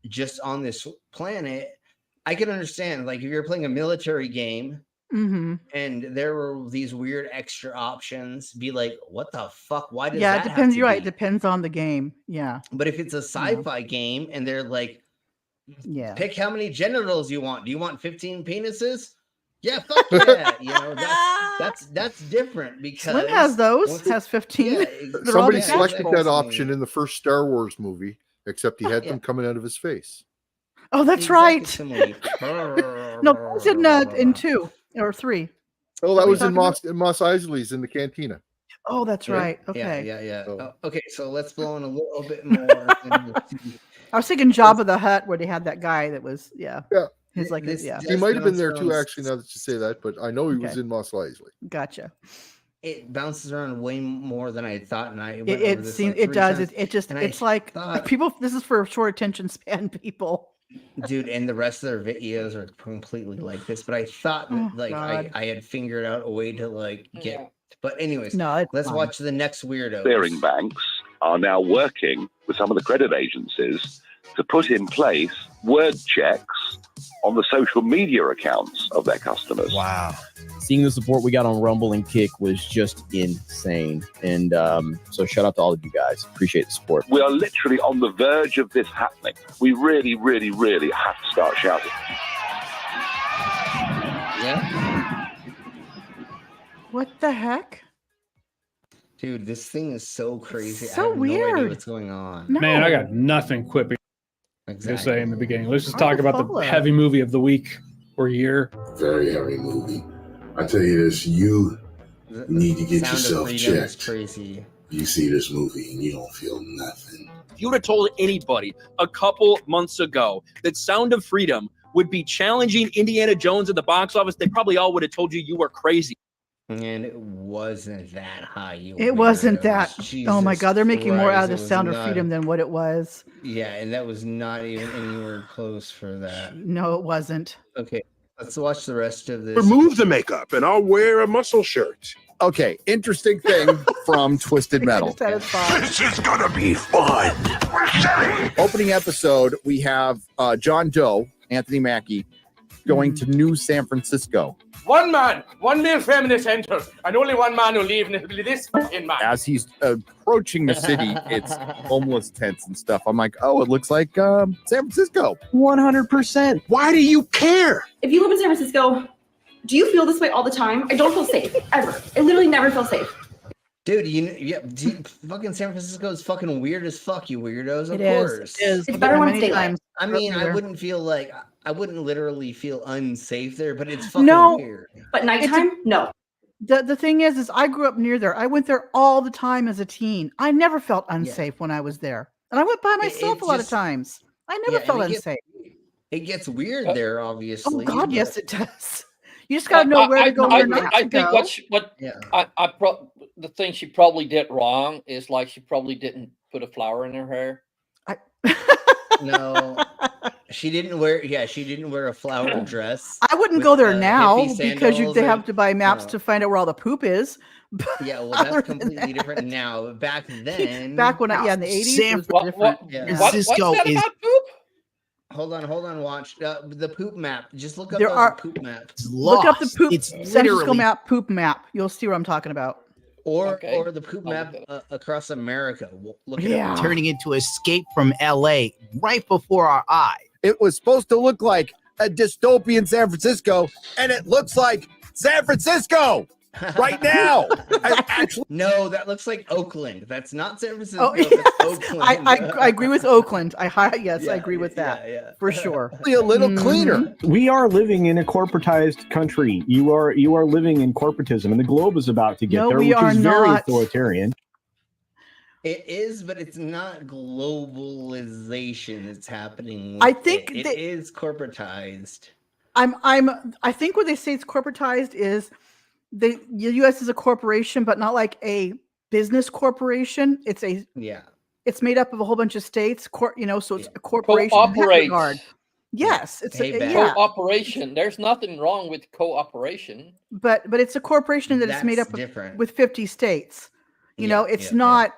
just on this planet, I can understand. Like if you're playing a military game and there were these weird extra options, be like, what the fuck? Why does that it depends. have to You're right. It be? depends on the game. Yeah. But if it's a sci-fi game and they're like, pick how many genitals you want. Do you want 15 penises? Yeah, fuck yeah. You know, that's different because Slim has those. Has 15. Somebody selected that option in the first Star Wars movie, except he had them coming out of his face. Oh, that's right. No, it's in 2 or 3. Oh, that was in Mos Eisley's in the cantina. Oh, that's right. Okay. Yeah. Okay, so let's blow in a little bit more. I was thinking Jabba the Hutt, where they had that guy that was his like He might have been there too, actually. Now that you say that, but I know he was in Mos Eisley. Gotcha. It bounces around way more than I thought, and I it seems it does. It's like people. This is for short attention span people. Dude, and the rest of their videos are completely like this. But I thought that, I had figured out a way to like get. But anyways, let's watch the next weirdo. Clearing banks are now working with some of the credit agencies to put in place word checks on the social media accounts of their customers. Wow. Seeing the support we got on Rumble and Kick was just insane. And so shout out to all of you guys. Appreciate the support. We are literally on the verge of this happening. We really, really, really have to start shouting. Yeah. What the heck? Dude, this thing is so crazy. So I have no idea weird. what's going on. Man, I got nothing quipping to say in the beginning. Let's just talk about the heavy movie of the week or year. Very heavy movie. I tell you this, you need to get yourself checked. Crazy. You see this movie and you don't feel nothing. If you would have told anybody a couple months ago that Sound of Freedom would be challenging Indiana Jones at the box office, they probably all would have told you were crazy. And it wasn't that high. It wasn't that. Oh my Jesus God, they're making more out of the Christ, it Sound was of Freedom than what it was. Yeah, and that was not even anywhere close for that. No, it wasn't. Okay, let's watch the rest of this. Remove the makeup and I'll wear a muscle shirt. Okay, interesting thing from Twisted Metal. This is gonna be fun. Opening episode, we have John Doe, Anthony Mackie, going to New San Francisco. One man, one male feminist enters, and only one man will leave, and it'll be this fucking man. As he's approaching the city, it's homeless tents and stuff. I'm like, oh, it looks like San Francisco. 100%. Why do you care? If you live in San Francisco, do you feel this way all the time? I don't feel safe, ever. I literally never feel safe. Dude, fucking San Francisco is fucking weird as fuck, you weirdos. Of It is. course. It is. It's better when it's daylight. I mean, I There. wouldn't feel like I wouldn't literally feel unsafe there, but it's fucking weird. But nighttime, no. The thing is I grew up near there. I went there all the time as a teen. I never felt unsafe when I was there, and I went by myself a lot of times. I never felt unsafe. It gets weird there, obviously. Oh God, yes, it does. You just gotta know where to go. I think the thing she probably did wrong is like she probably didn't put a flower in her hair. No, she didn't wear. Yeah, she didn't wear a flower dress. I wouldn't go there now because they have to buy maps to find out where all the poop is. Yeah, well, that's completely different now. But back then, back when in the 80s, it was different. What's that about poop? Hold on. Watch the poop map. Just look up There are poop map. Look up the poop It's San Francisco literally- map, poop map. You'll see what I'm talking about. Or the poop map across America. Look it up. Turning into Escape from LA right before our eyes. It was supposed to look like a dystopian San Francisco, and it looks like San Francisco right now. No, that looks like Oakland. That's not San Francisco. Oh, yes. That's Oakland. I agree with Oakland. I agree with that for sure. A little cleaner. We are living in a corporatized country. You are living in corporatism, and the globe is about to get No, there, we which are is very not. authoritarian. It is, but it's not globalization that's happening. I think it is corporatized. I think what they say it's corporatized is the U.S. is a corporation, but not like a business corporation. It's made up of a whole bunch of states. So it's a corporation. in that Cooperate. regard. Yes, it's Cooperation. There's nothing wrong with cooperation. but it's a corporation that is made up with 50 states. It's not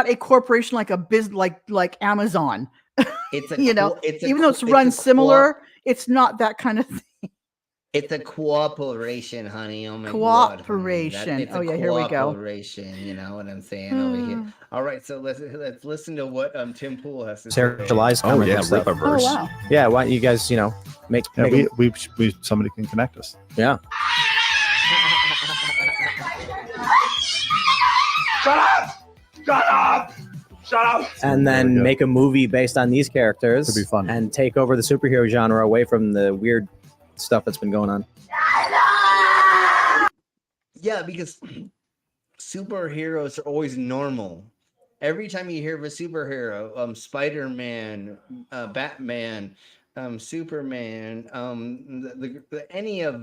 a corporation like a business like Amazon. It's a even though it's run similar, it's not that kind of thing. It's a cooperation, honey. Oh my God, Cooperation. honey. Oh yeah, here we go. Cooperation. You know what I'm saying over here. All right, so let's listen to what Tim Pool has to say. Centralized comment and stuff. Oh wow. Yeah, why don't you guys, make we somebody can connect us. Yeah. Shut up! Shut up! Shut up! And then make a movie based on these characters. Could be fun. And take over the superhero genre away from the weird stuff that's been going on. Yeah, because superheroes are always normal. Every time you hear of a superhero, Spider-Man, Batman, Superman, any of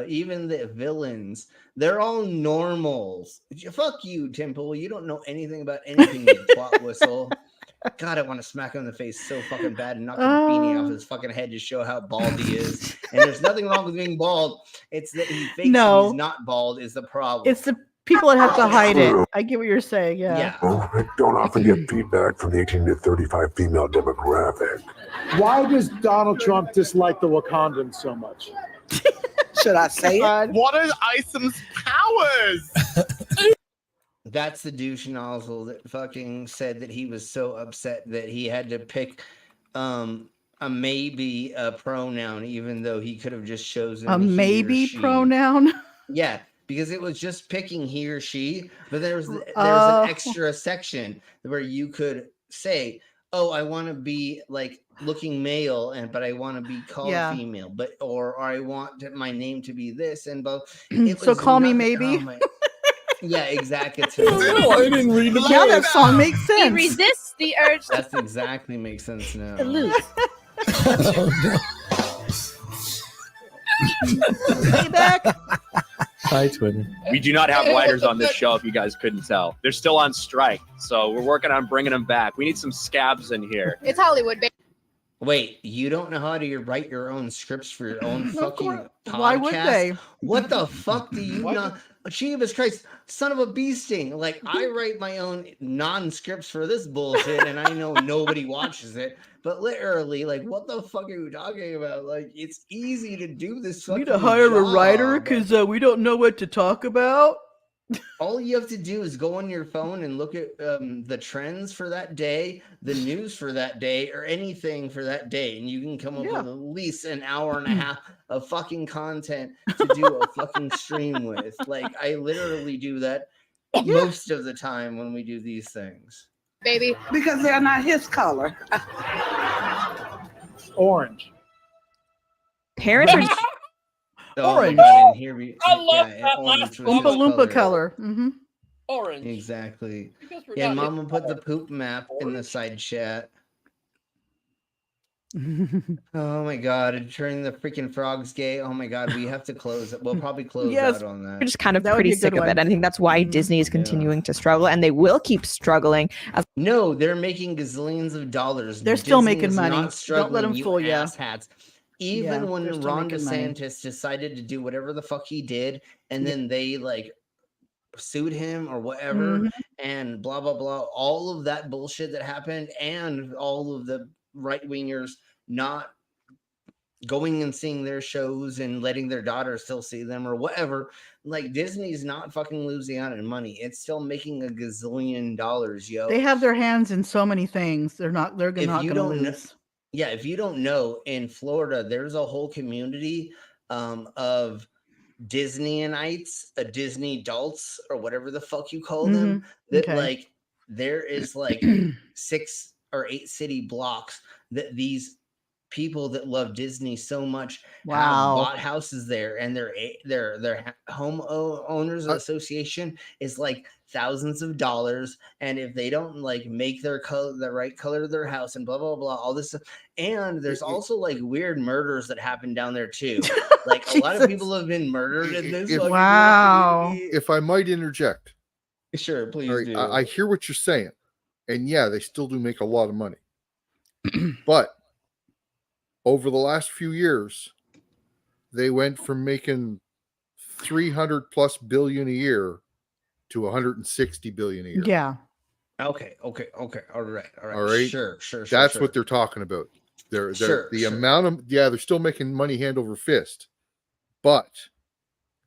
even the villains, they're all normals. Fuck you, Temple. You don't know anything about anything, you twat whistle. God, I want to smack him in the face so fucking bad and knock his beanie off his fucking head to show how bald he is. And there's nothing wrong with being bald. It's that he thinks he's not bald is the problem. It's the people that have to hide it. I get what you're saying. Yeah. I don't often get feedback from the 18 to 35 female demographic. Why does Donald Trump dislike the Wakandans so much? Should I say it? What are Isom's powers? That's the douche nozzle that fucking said that he was so upset that he had to pick a maybe a pronoun, even though he could have just chosen A he or maybe she. pronoun. Yeah, because it was just picking he or she, but there's an extra section where you could say, "Oh, I want to be like looking male, but I want to be called female, or I want my name to be this and both." So call me maybe. Yeah, exactly. No, I didn't read the Yeah, that song makes He sense. resists the urge That's exactly makes sense now. to lose. Payback. Hi, Twitter. We do not have writers on this show, if you guys couldn't tell. They're still on strike, so we're working on bringing them back. We need some scabs in here. It's Hollywood, baby. Wait, you don't know how to write your own scripts for your own fucking podcast? Why would they? What the fuck do you know? Jesus Christ, son of a bee sting. Like, I write my own non-scripts for this bullshit, and I know nobody watches it. But literally, like, what the fuck are you talking about? Like, it's easy to do this We fucking need to hire a job. writer because we don't know what to talk about. All you have to do is go on your phone and look at the trends for that day, the news for that day, or anything for that day, and you can come up with at least an hour and a half of fucking content to do a fucking stream with. Like, I literally do that most of the time when we do these things. Baby, because they're not his color. Orange. Parents are Orange. I love that orange last was Oompa his Loompa color. Mm-hmm. Orange. Exactly. Because we're Yeah, not Mama hip put the color. poop map in the side chat. Oh my god, turning the freaking frogs gay. Oh my god, we have to close it. We'll probably close out on that. just kind of That would pretty be a good sick of it. one. I think that's why Disney is continuing to struggle, and they will keep struggling. No, they're making gazillions of dollars. They're still Disney making is money. not Don't let them struggling, fool ya. asshats. Yeah, Even they're when still Ron making money. DeSantis decided to do whatever the fuck he did, and then they like sued him or whatever, Mhm. and blah blah blah, all of that bullshit that happened, and all of the right wingers not going and seeing their shows and letting their daughters still see them or whatever. Like Disney's not fucking losing out on money. It's still making a gazillion dollars, yo. They have their hands in so many things. They're not If going you to don't know, lose. yeah, if you don't know, in Florida, there's a whole community of Disneyites, Disney adults, or whatever the fuck you call them. That Okay. like there is like 6 or 8 city blocks that these people that love Disney so much have Wow. bought houses there, and their home owners association is like thousands of dollars, and if they don't like make their color the right color of their house and blah blah blah, all this stuff. And there's also like weird murders that happen down there too. Like a lot of people have been murdered in this fucking community. If I might interject. Sure, please All right, do. I hear what you're saying. And yeah, they still do make a lot of money. But over the last few years, they went from making 300 plus billion a year to 160 billion a year. Yeah. Okay. All right. All right. Sure. That's what they're talking about. The amount of they're still making money hand over fist, but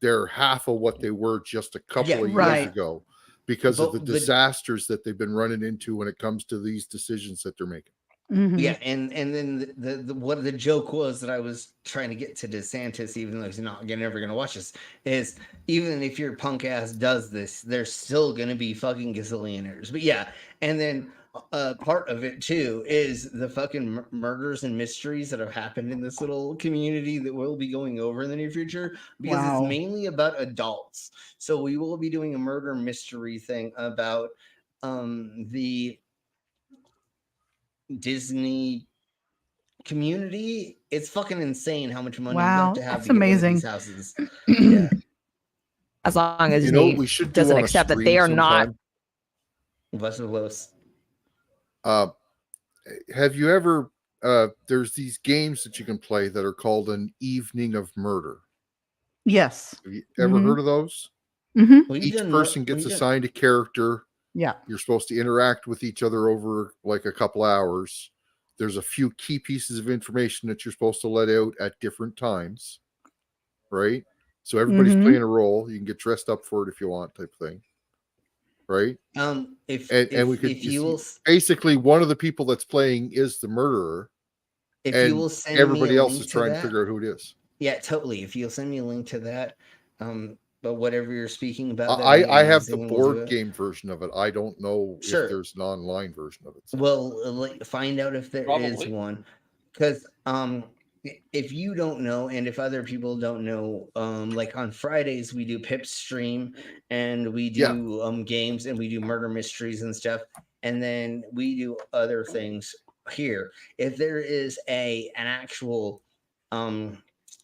they're half of what they were just a couple of years ago because of the disasters that they've been running into when it comes to these decisions that they're making. Yeah, and then the what the joke was that I was trying to get to DeSantis, even though he's not never gonna watch this, is even if your punk ass does this, there's still gonna be fucking gazillionaires. But yeah, and then part of it too is the fucking murders and mysteries that have happened in this little community that we'll be going over in the near future, because Wow. it's mainly about adults. So we will be doing a murder mystery thing about the Disney community. It's fucking insane how much money you Wow, have to have that's to get one of amazing. these houses. Yeah. As long as You know he what we should do doesn't on a accept that stream they are not. sometime? Bless of Los. Have you ever there's these games that you can play that are called an evening of murder. Yes. Have you ever heard of those? Mm-hmm. Each person gets assigned a character. Yeah. You're supposed to interact with each other over like a couple hours. There's a few key pieces of information that you're supposed to let out at different times. Right? So everybody's playing a role. You can get dressed up for it if you want, type of thing. Right? Basically one of the people that's playing is the murderer. If and you will send everybody me a else link is to trying to that- figure out who it is. Yeah, totally. If you'll send me a link to that, but whatever you're speaking about, I have the board game version of it. I don't know Sure. if there's an online version of it. Well, like, find out if there is Probably. one, because if you don't know, and if other people don't know, like on Fridays we do Pip's stream, and we do games, and we do murder mysteries and stuff, and then we do other things here. If there is an actual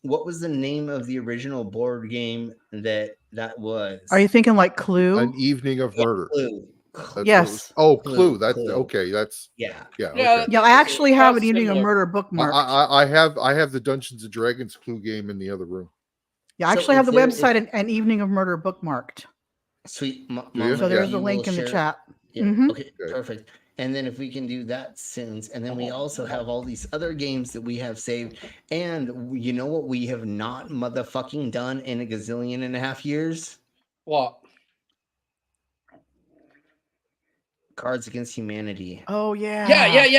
what was the name of the original board game that was? Are you thinking like Clue? An evening of murder. Clue. That's Yes. what it was. Clue. That's okay. That's yeah. Okay. Yeah, I actually have an Evening of Murder bookmark. I have the Dungeons and Dragons Clue game in the other room. Yeah, I actually have the website and Evening of Murder bookmarked. Sweet. So there's a link in the chat. Yeah. Mhm. Okay, perfect. And then if we can do that soon, and then we also have all these other games that we have saved. And you know what we have not motherfucking done in a gazillion and a half years? What? Cards Against Humanity. Oh yeah.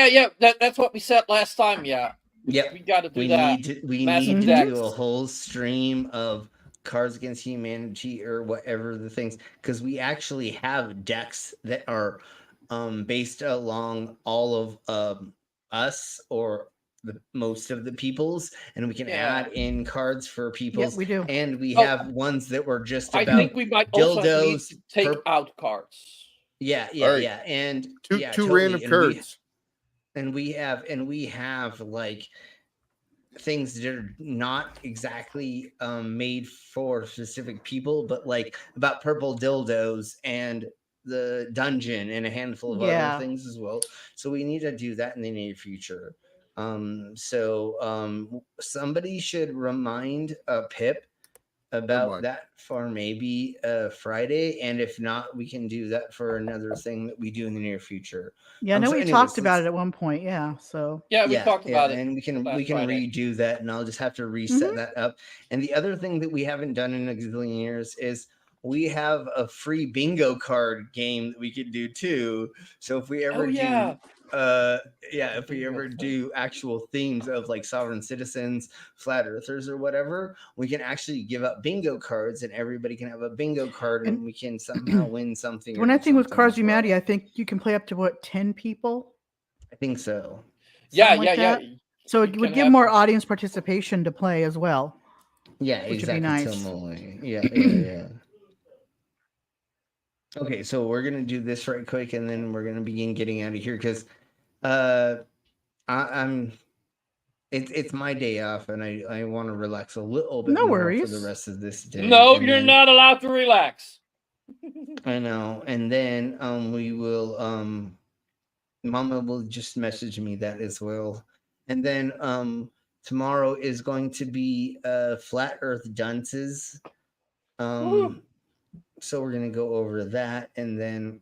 Yeah. That's what we said last time. Yeah. Yep. We got to do We that. need to Massive do decks. a whole stream of Cards Against Humanity or whatever the things, because we actually have decks that are based along all of us or most of the peoples, and we can add in cards for peoples. Yeah, we do. And we have ones that were just about I think we might also need dildos. to take out cards. Yeah, All right. yeah, and Two totally. random cards. We have like things that are not exactly made for specific people, but like about purple dildos and the dungeon and a handful of other things as well. So we need to do that in the near future. Somebody should remind Pip about that for maybe Friday, and if not, we can do that for another thing that we do in the near future. Yeah, I know we talked about it at one point. Yeah, so we talked about it, and we can Friday. redo that, and I'll just have to reset that up. And the other thing that we haven't done in a gazillion years is we have a free bingo card game that we could do too. So if we ever if we ever do actual themes of like sovereign citizens, flat earthers, or whatever, we can actually give out bingo cards, and everybody can have a bingo card, and we can somehow win something. When I think with Cards Humanity, I think you can play up to 10 people. I think so. Yeah. So it would give more audience participation to play as well. Yeah, which exactly. would be nice. Totally. Yeah. Okay, so we're gonna do this right quick, and then we're gonna begin getting out of here because it's my day off, and I want to relax a little bit more for the rest of this day. No, you're not allowed to relax. I know. And then we will Mama will just message me that as well. And then tomorrow is going to be Flat Earth Dunces. So we're gonna go over that, and then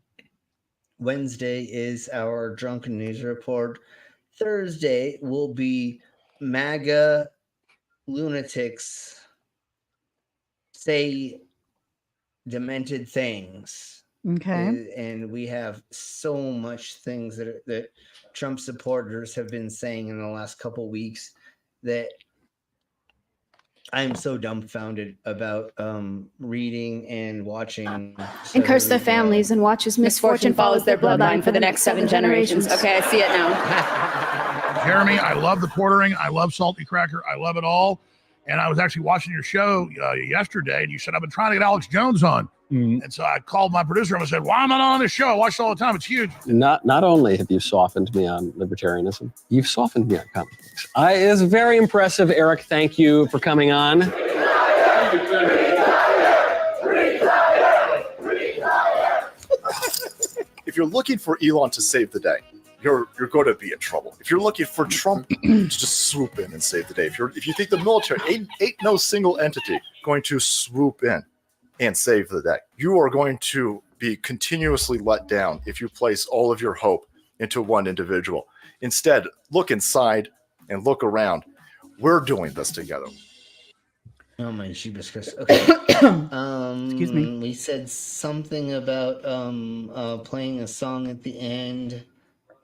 Wednesday is our drunken news report. Thursday will be MAGA lunatics say demented things. Okay. And we have so much things that Trump supporters have been saying in the last couple weeks that I'm so dumbfounded about reading and watching. And curse their families and watch as misfortune follows their bloodline for the next 7 generations. Okay, I see it now. Jeremy, I love the quartering. I love Salty Cracker. I love it all. And I was actually watching your show yesterday, and you said, I've been trying to get Alex Jones on. And so I called my producer and I said, why am I not on this show? I watch it all the time. It's huge. Not only have you softened me on libertarianism, you've softened me on comic books. It's very impressive, Eric. Thank you for coming on. If you're looking for Elon to save the day, you're going to be in trouble. If you're looking for Trump to just swoop in and save the day, if you think the military ain't no single entity going to swoop in and save the day, you are going to be continuously let down if you place all of your hope into one individual. Instead, look inside and look around. We're doing this together. Oh my Jeebus Chris. Okay. Excuse me. We said something about playing a song at the end.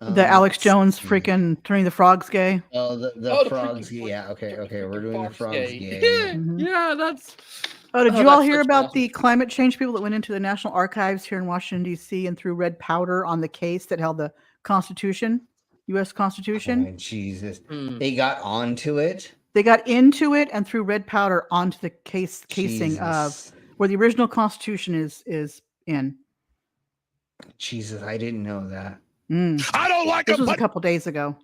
The Alex Jones freaking turning the frogs gay. Oh, the frogs. Yeah. Okay. We're doing the frogs gay. Yeah, that's. Oh, did you all hear about the climate change people that went into the National Archives here in Washington, D.C. and threw red powder on the case that held the Constitution, U.S. Constitution? Oh, Jesus. They got onto it? They got into it and threw red powder onto the casing of where the original Constitution is in. Jesus, I didn't know that. I don't like this. Was a couple days ago.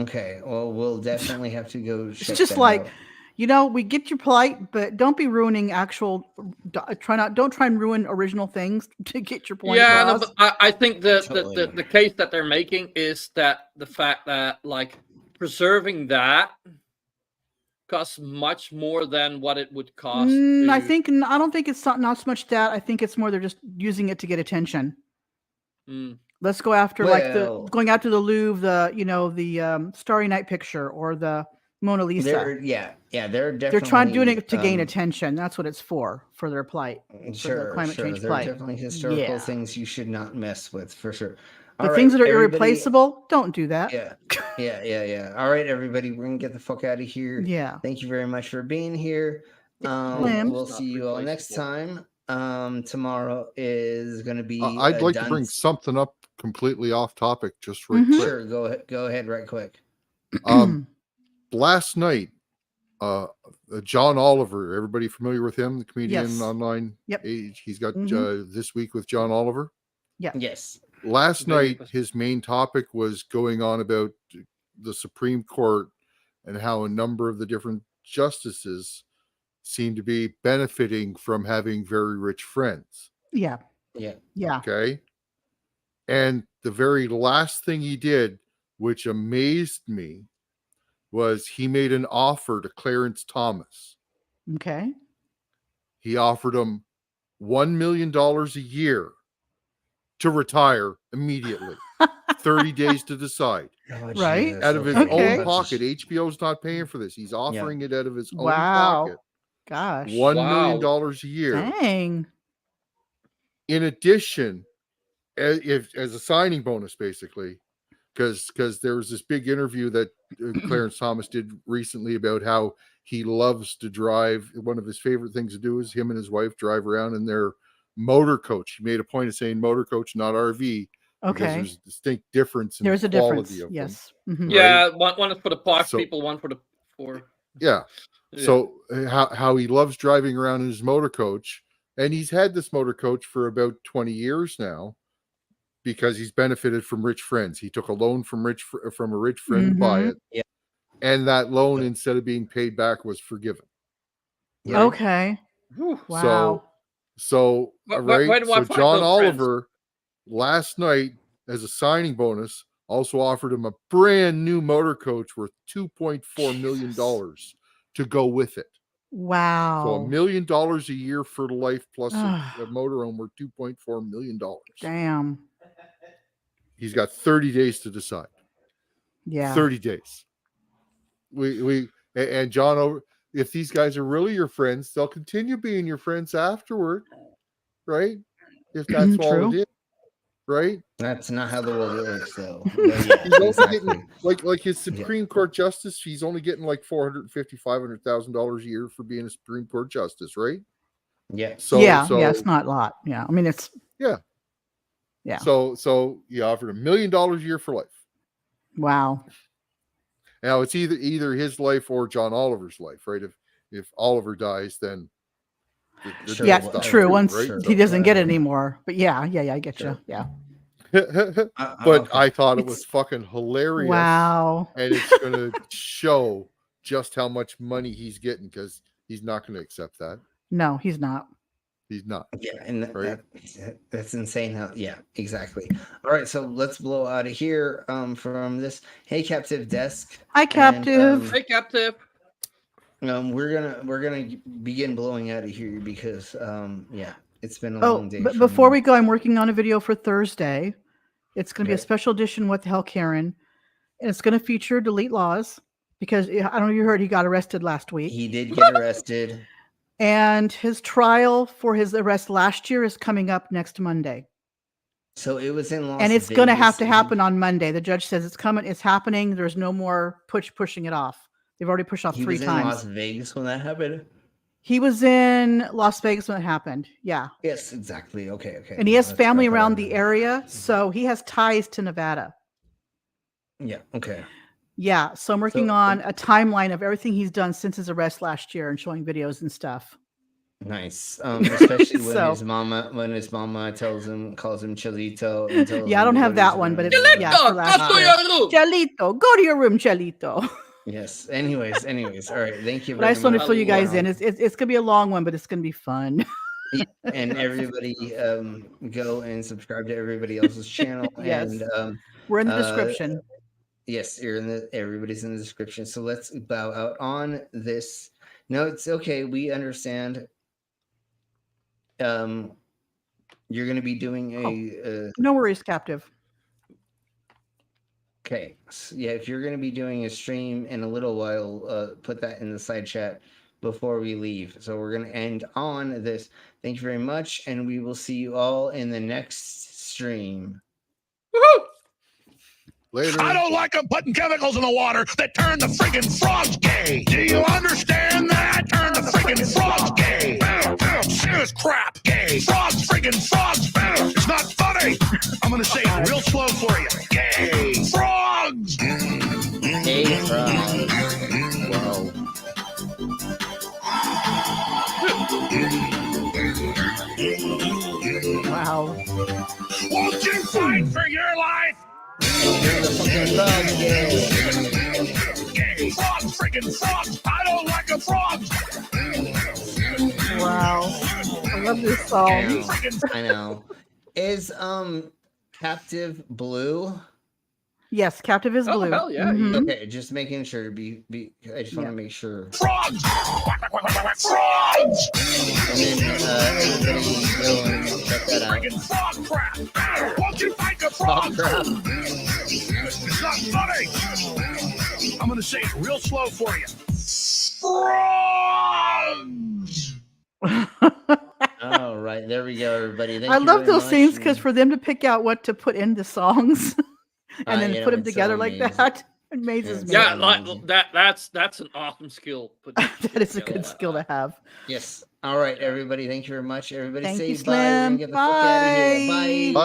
Okay, well, we'll definitely have to go. It's just like, we get your plight, but don't be ruining actual. Don't try and ruin original things to get your point. Yeah, no, but I think the case that they're making is that the fact that like preserving that costs much more than what it would cost. I don't think it's not so much that. I think it's more they're just using it to get attention. Let's go after going after the Louvre, the Starry Night picture or the Mona Lisa. They're definitely. They're trying doing it to gain attention. That's what it's for their plight. Sure, climate change there plight. are definitely historical things you should not mess with, for sure. The things that are irreplaceable, don't do that. Yeah. All right, everybody, we're gonna get the fuck out of here. Yeah. Thank you very much for being here. We'll see you all next time. Tomorrow is going to be. I'd like to bring something up completely off topic, just right quick. Sure, go ahead, right quick. Last night, John Oliver, everybody familiar with him, the comedian Yes. online? Yep. He's got This Week with John Oliver. Yeah. Yes. Last night, his main topic was going on about the Supreme Court and how a number of the different justices seem to be benefiting from having very rich friends. Yeah. Yeah. Yeah. Okay. And the very last thing he did, which amazed me, was he made an offer to Clarence Thomas. Okay. He offered him $1 million a year to retire immediately. 30 days to decide. Right. Out of his Okay. own pocket. HBO's not paying for this. He's offering it out of his own Wow. pocket. Gosh. $1 million a year. Dang. In addition, as a signing bonus, basically, because there was this big interview that Clarence Thomas did recently about how he loves to drive. One of his favorite things to do is him and his wife drive around in their motor coach. He made a point of saying motor coach, not RV. Because Okay. there's a distinct difference in There's the a quality difference. of Yes. them. Mhm. Yeah, one is for the posh So- people, one for the for. Yeah. So how he loves driving around in his motor coach, and he's had this motor coach for about 20 years now, because he's benefited from rich friends. He took a loan from a rich friend to buy it, and that loan, instead of being paid back, was forgiven. Right? Okay. Wow. So Why right. do I So find John those friends? Oliver last night, as a signing bonus, also offered him a brand new motor coach worth $2.4 million to go with it. Wow. So $1 million a year for life plus a motorhome worth $2.4 million. Damn. He's got 30 days to decide. Yeah. 30 days. And John Over, if these guys are really your friends, they'll continue being your friends afterward, right? If that's all True. it is, right? That's not how the world works, though. He's also getting like his Supreme Court justice. He's only getting like $450,000-$500,000 a year for being a Supreme Court justice, right? Yeah. So yeah, it's not a lot. Yeah. I mean, it's yeah. Yeah. So he offered $1 million a year for life. wow. Now it's either his life or John Oliver's life, right? If Oliver dies, then the Yeah, deal stops true. too, Once right? he doesn't get it anymore. But yeah, I get you. Yeah. But I thought it was fucking hilarious. Wow. And it's going to show just how much money he's getting, because he's not going to accept that. No, he's not. He's not. Yeah, and right? that's insane. How? Yeah, exactly. All right, so let's blow out of here from this. Hey, Captive Desk. Hi, Captive. Hey, Captive. We're gonna begin blowing out of here because it's been a Oh, long day. but for before me. we go, I'm working on a video for Thursday. It's going to be a Okay. special edition. What the hell, Karen? And it's going to feature delete laws because I don't know if you heard he got arrested last week. He did get arrested. And his trial for his arrest last year is coming up next Monday. So it was in Las And it's going to have to Vegas. happen on Monday. The judge says it's coming. It's happening. There's no more pushing it off. They've already pushed off He 3 was in times. Las Vegas when that happened. He was in Las Vegas when it happened. Yeah. Yes, exactly. Okay. And he has That's family what I around the area. So he has ties to Nevada. Yeah. Okay. Yeah. So I'm working on a timeline of everything he's done since his arrest last year and showing videos and stuff. Nice. Especially when So- his mama calls him Chalito. And tells Yeah, I him don't have what that he's one, but gonna it's do. yeah, for last go to year. your room. Chalito, go to your room, Chalito. Yes. Anyways. All right. Thank you. But I just want to much. fill you guys in. It's gonna be a long one, but it's gonna be fun. And everybody go and subscribe to everybody else's channel. Yes. And We're in the description. Yes, everybody's in the description. So let's bow out on this. No, it's okay. We understand. You're going to be doing a No worries, Captive. okay. So, yeah, if you're going to be doing a stream in a little while, put that in the side chat before we leave. So we're going to end on this. Thank you very much, and we will see you all in the next stream. Later. I don't like them putting chemicals in the water that turn the friggin' frogs gay. Do you understand that? Turn the friggin' friggin' frogs. Gay. Shit is crap. Gay. Frogs, friggin' frogs. It's not funny. I'm gonna say it real slow for you. Gay. Frogs. Gay frogs. Whoa. Wow. Won't you fight for your life? Gay. Frogs, friggin' frogs. I don't like a frog. Wow. I love this song. I know. Is Captive blue? Yes, Captive is blue. hell yeah. Mhm. Okay, just making sure. I just want to make sure. Frogs. Frogs. And then everybody go and check that out. Friggin' frog crap. Won't you fight the frog? It's not funny. I'm gonna say it real slow for you. Frogs. All right, there we go, everybody. Thank I you love very those much. scenes because for them to pick out what to put in the songs and then put them it's so together like amazing. that amazes me. Yeah, like that's an awesome skill. That is a good skill to have. Yes. All right, everybody. Thank you very much. Everybody Thank say you, bye. We're gonna Slim. get the fuck out of here. Bye. Bye.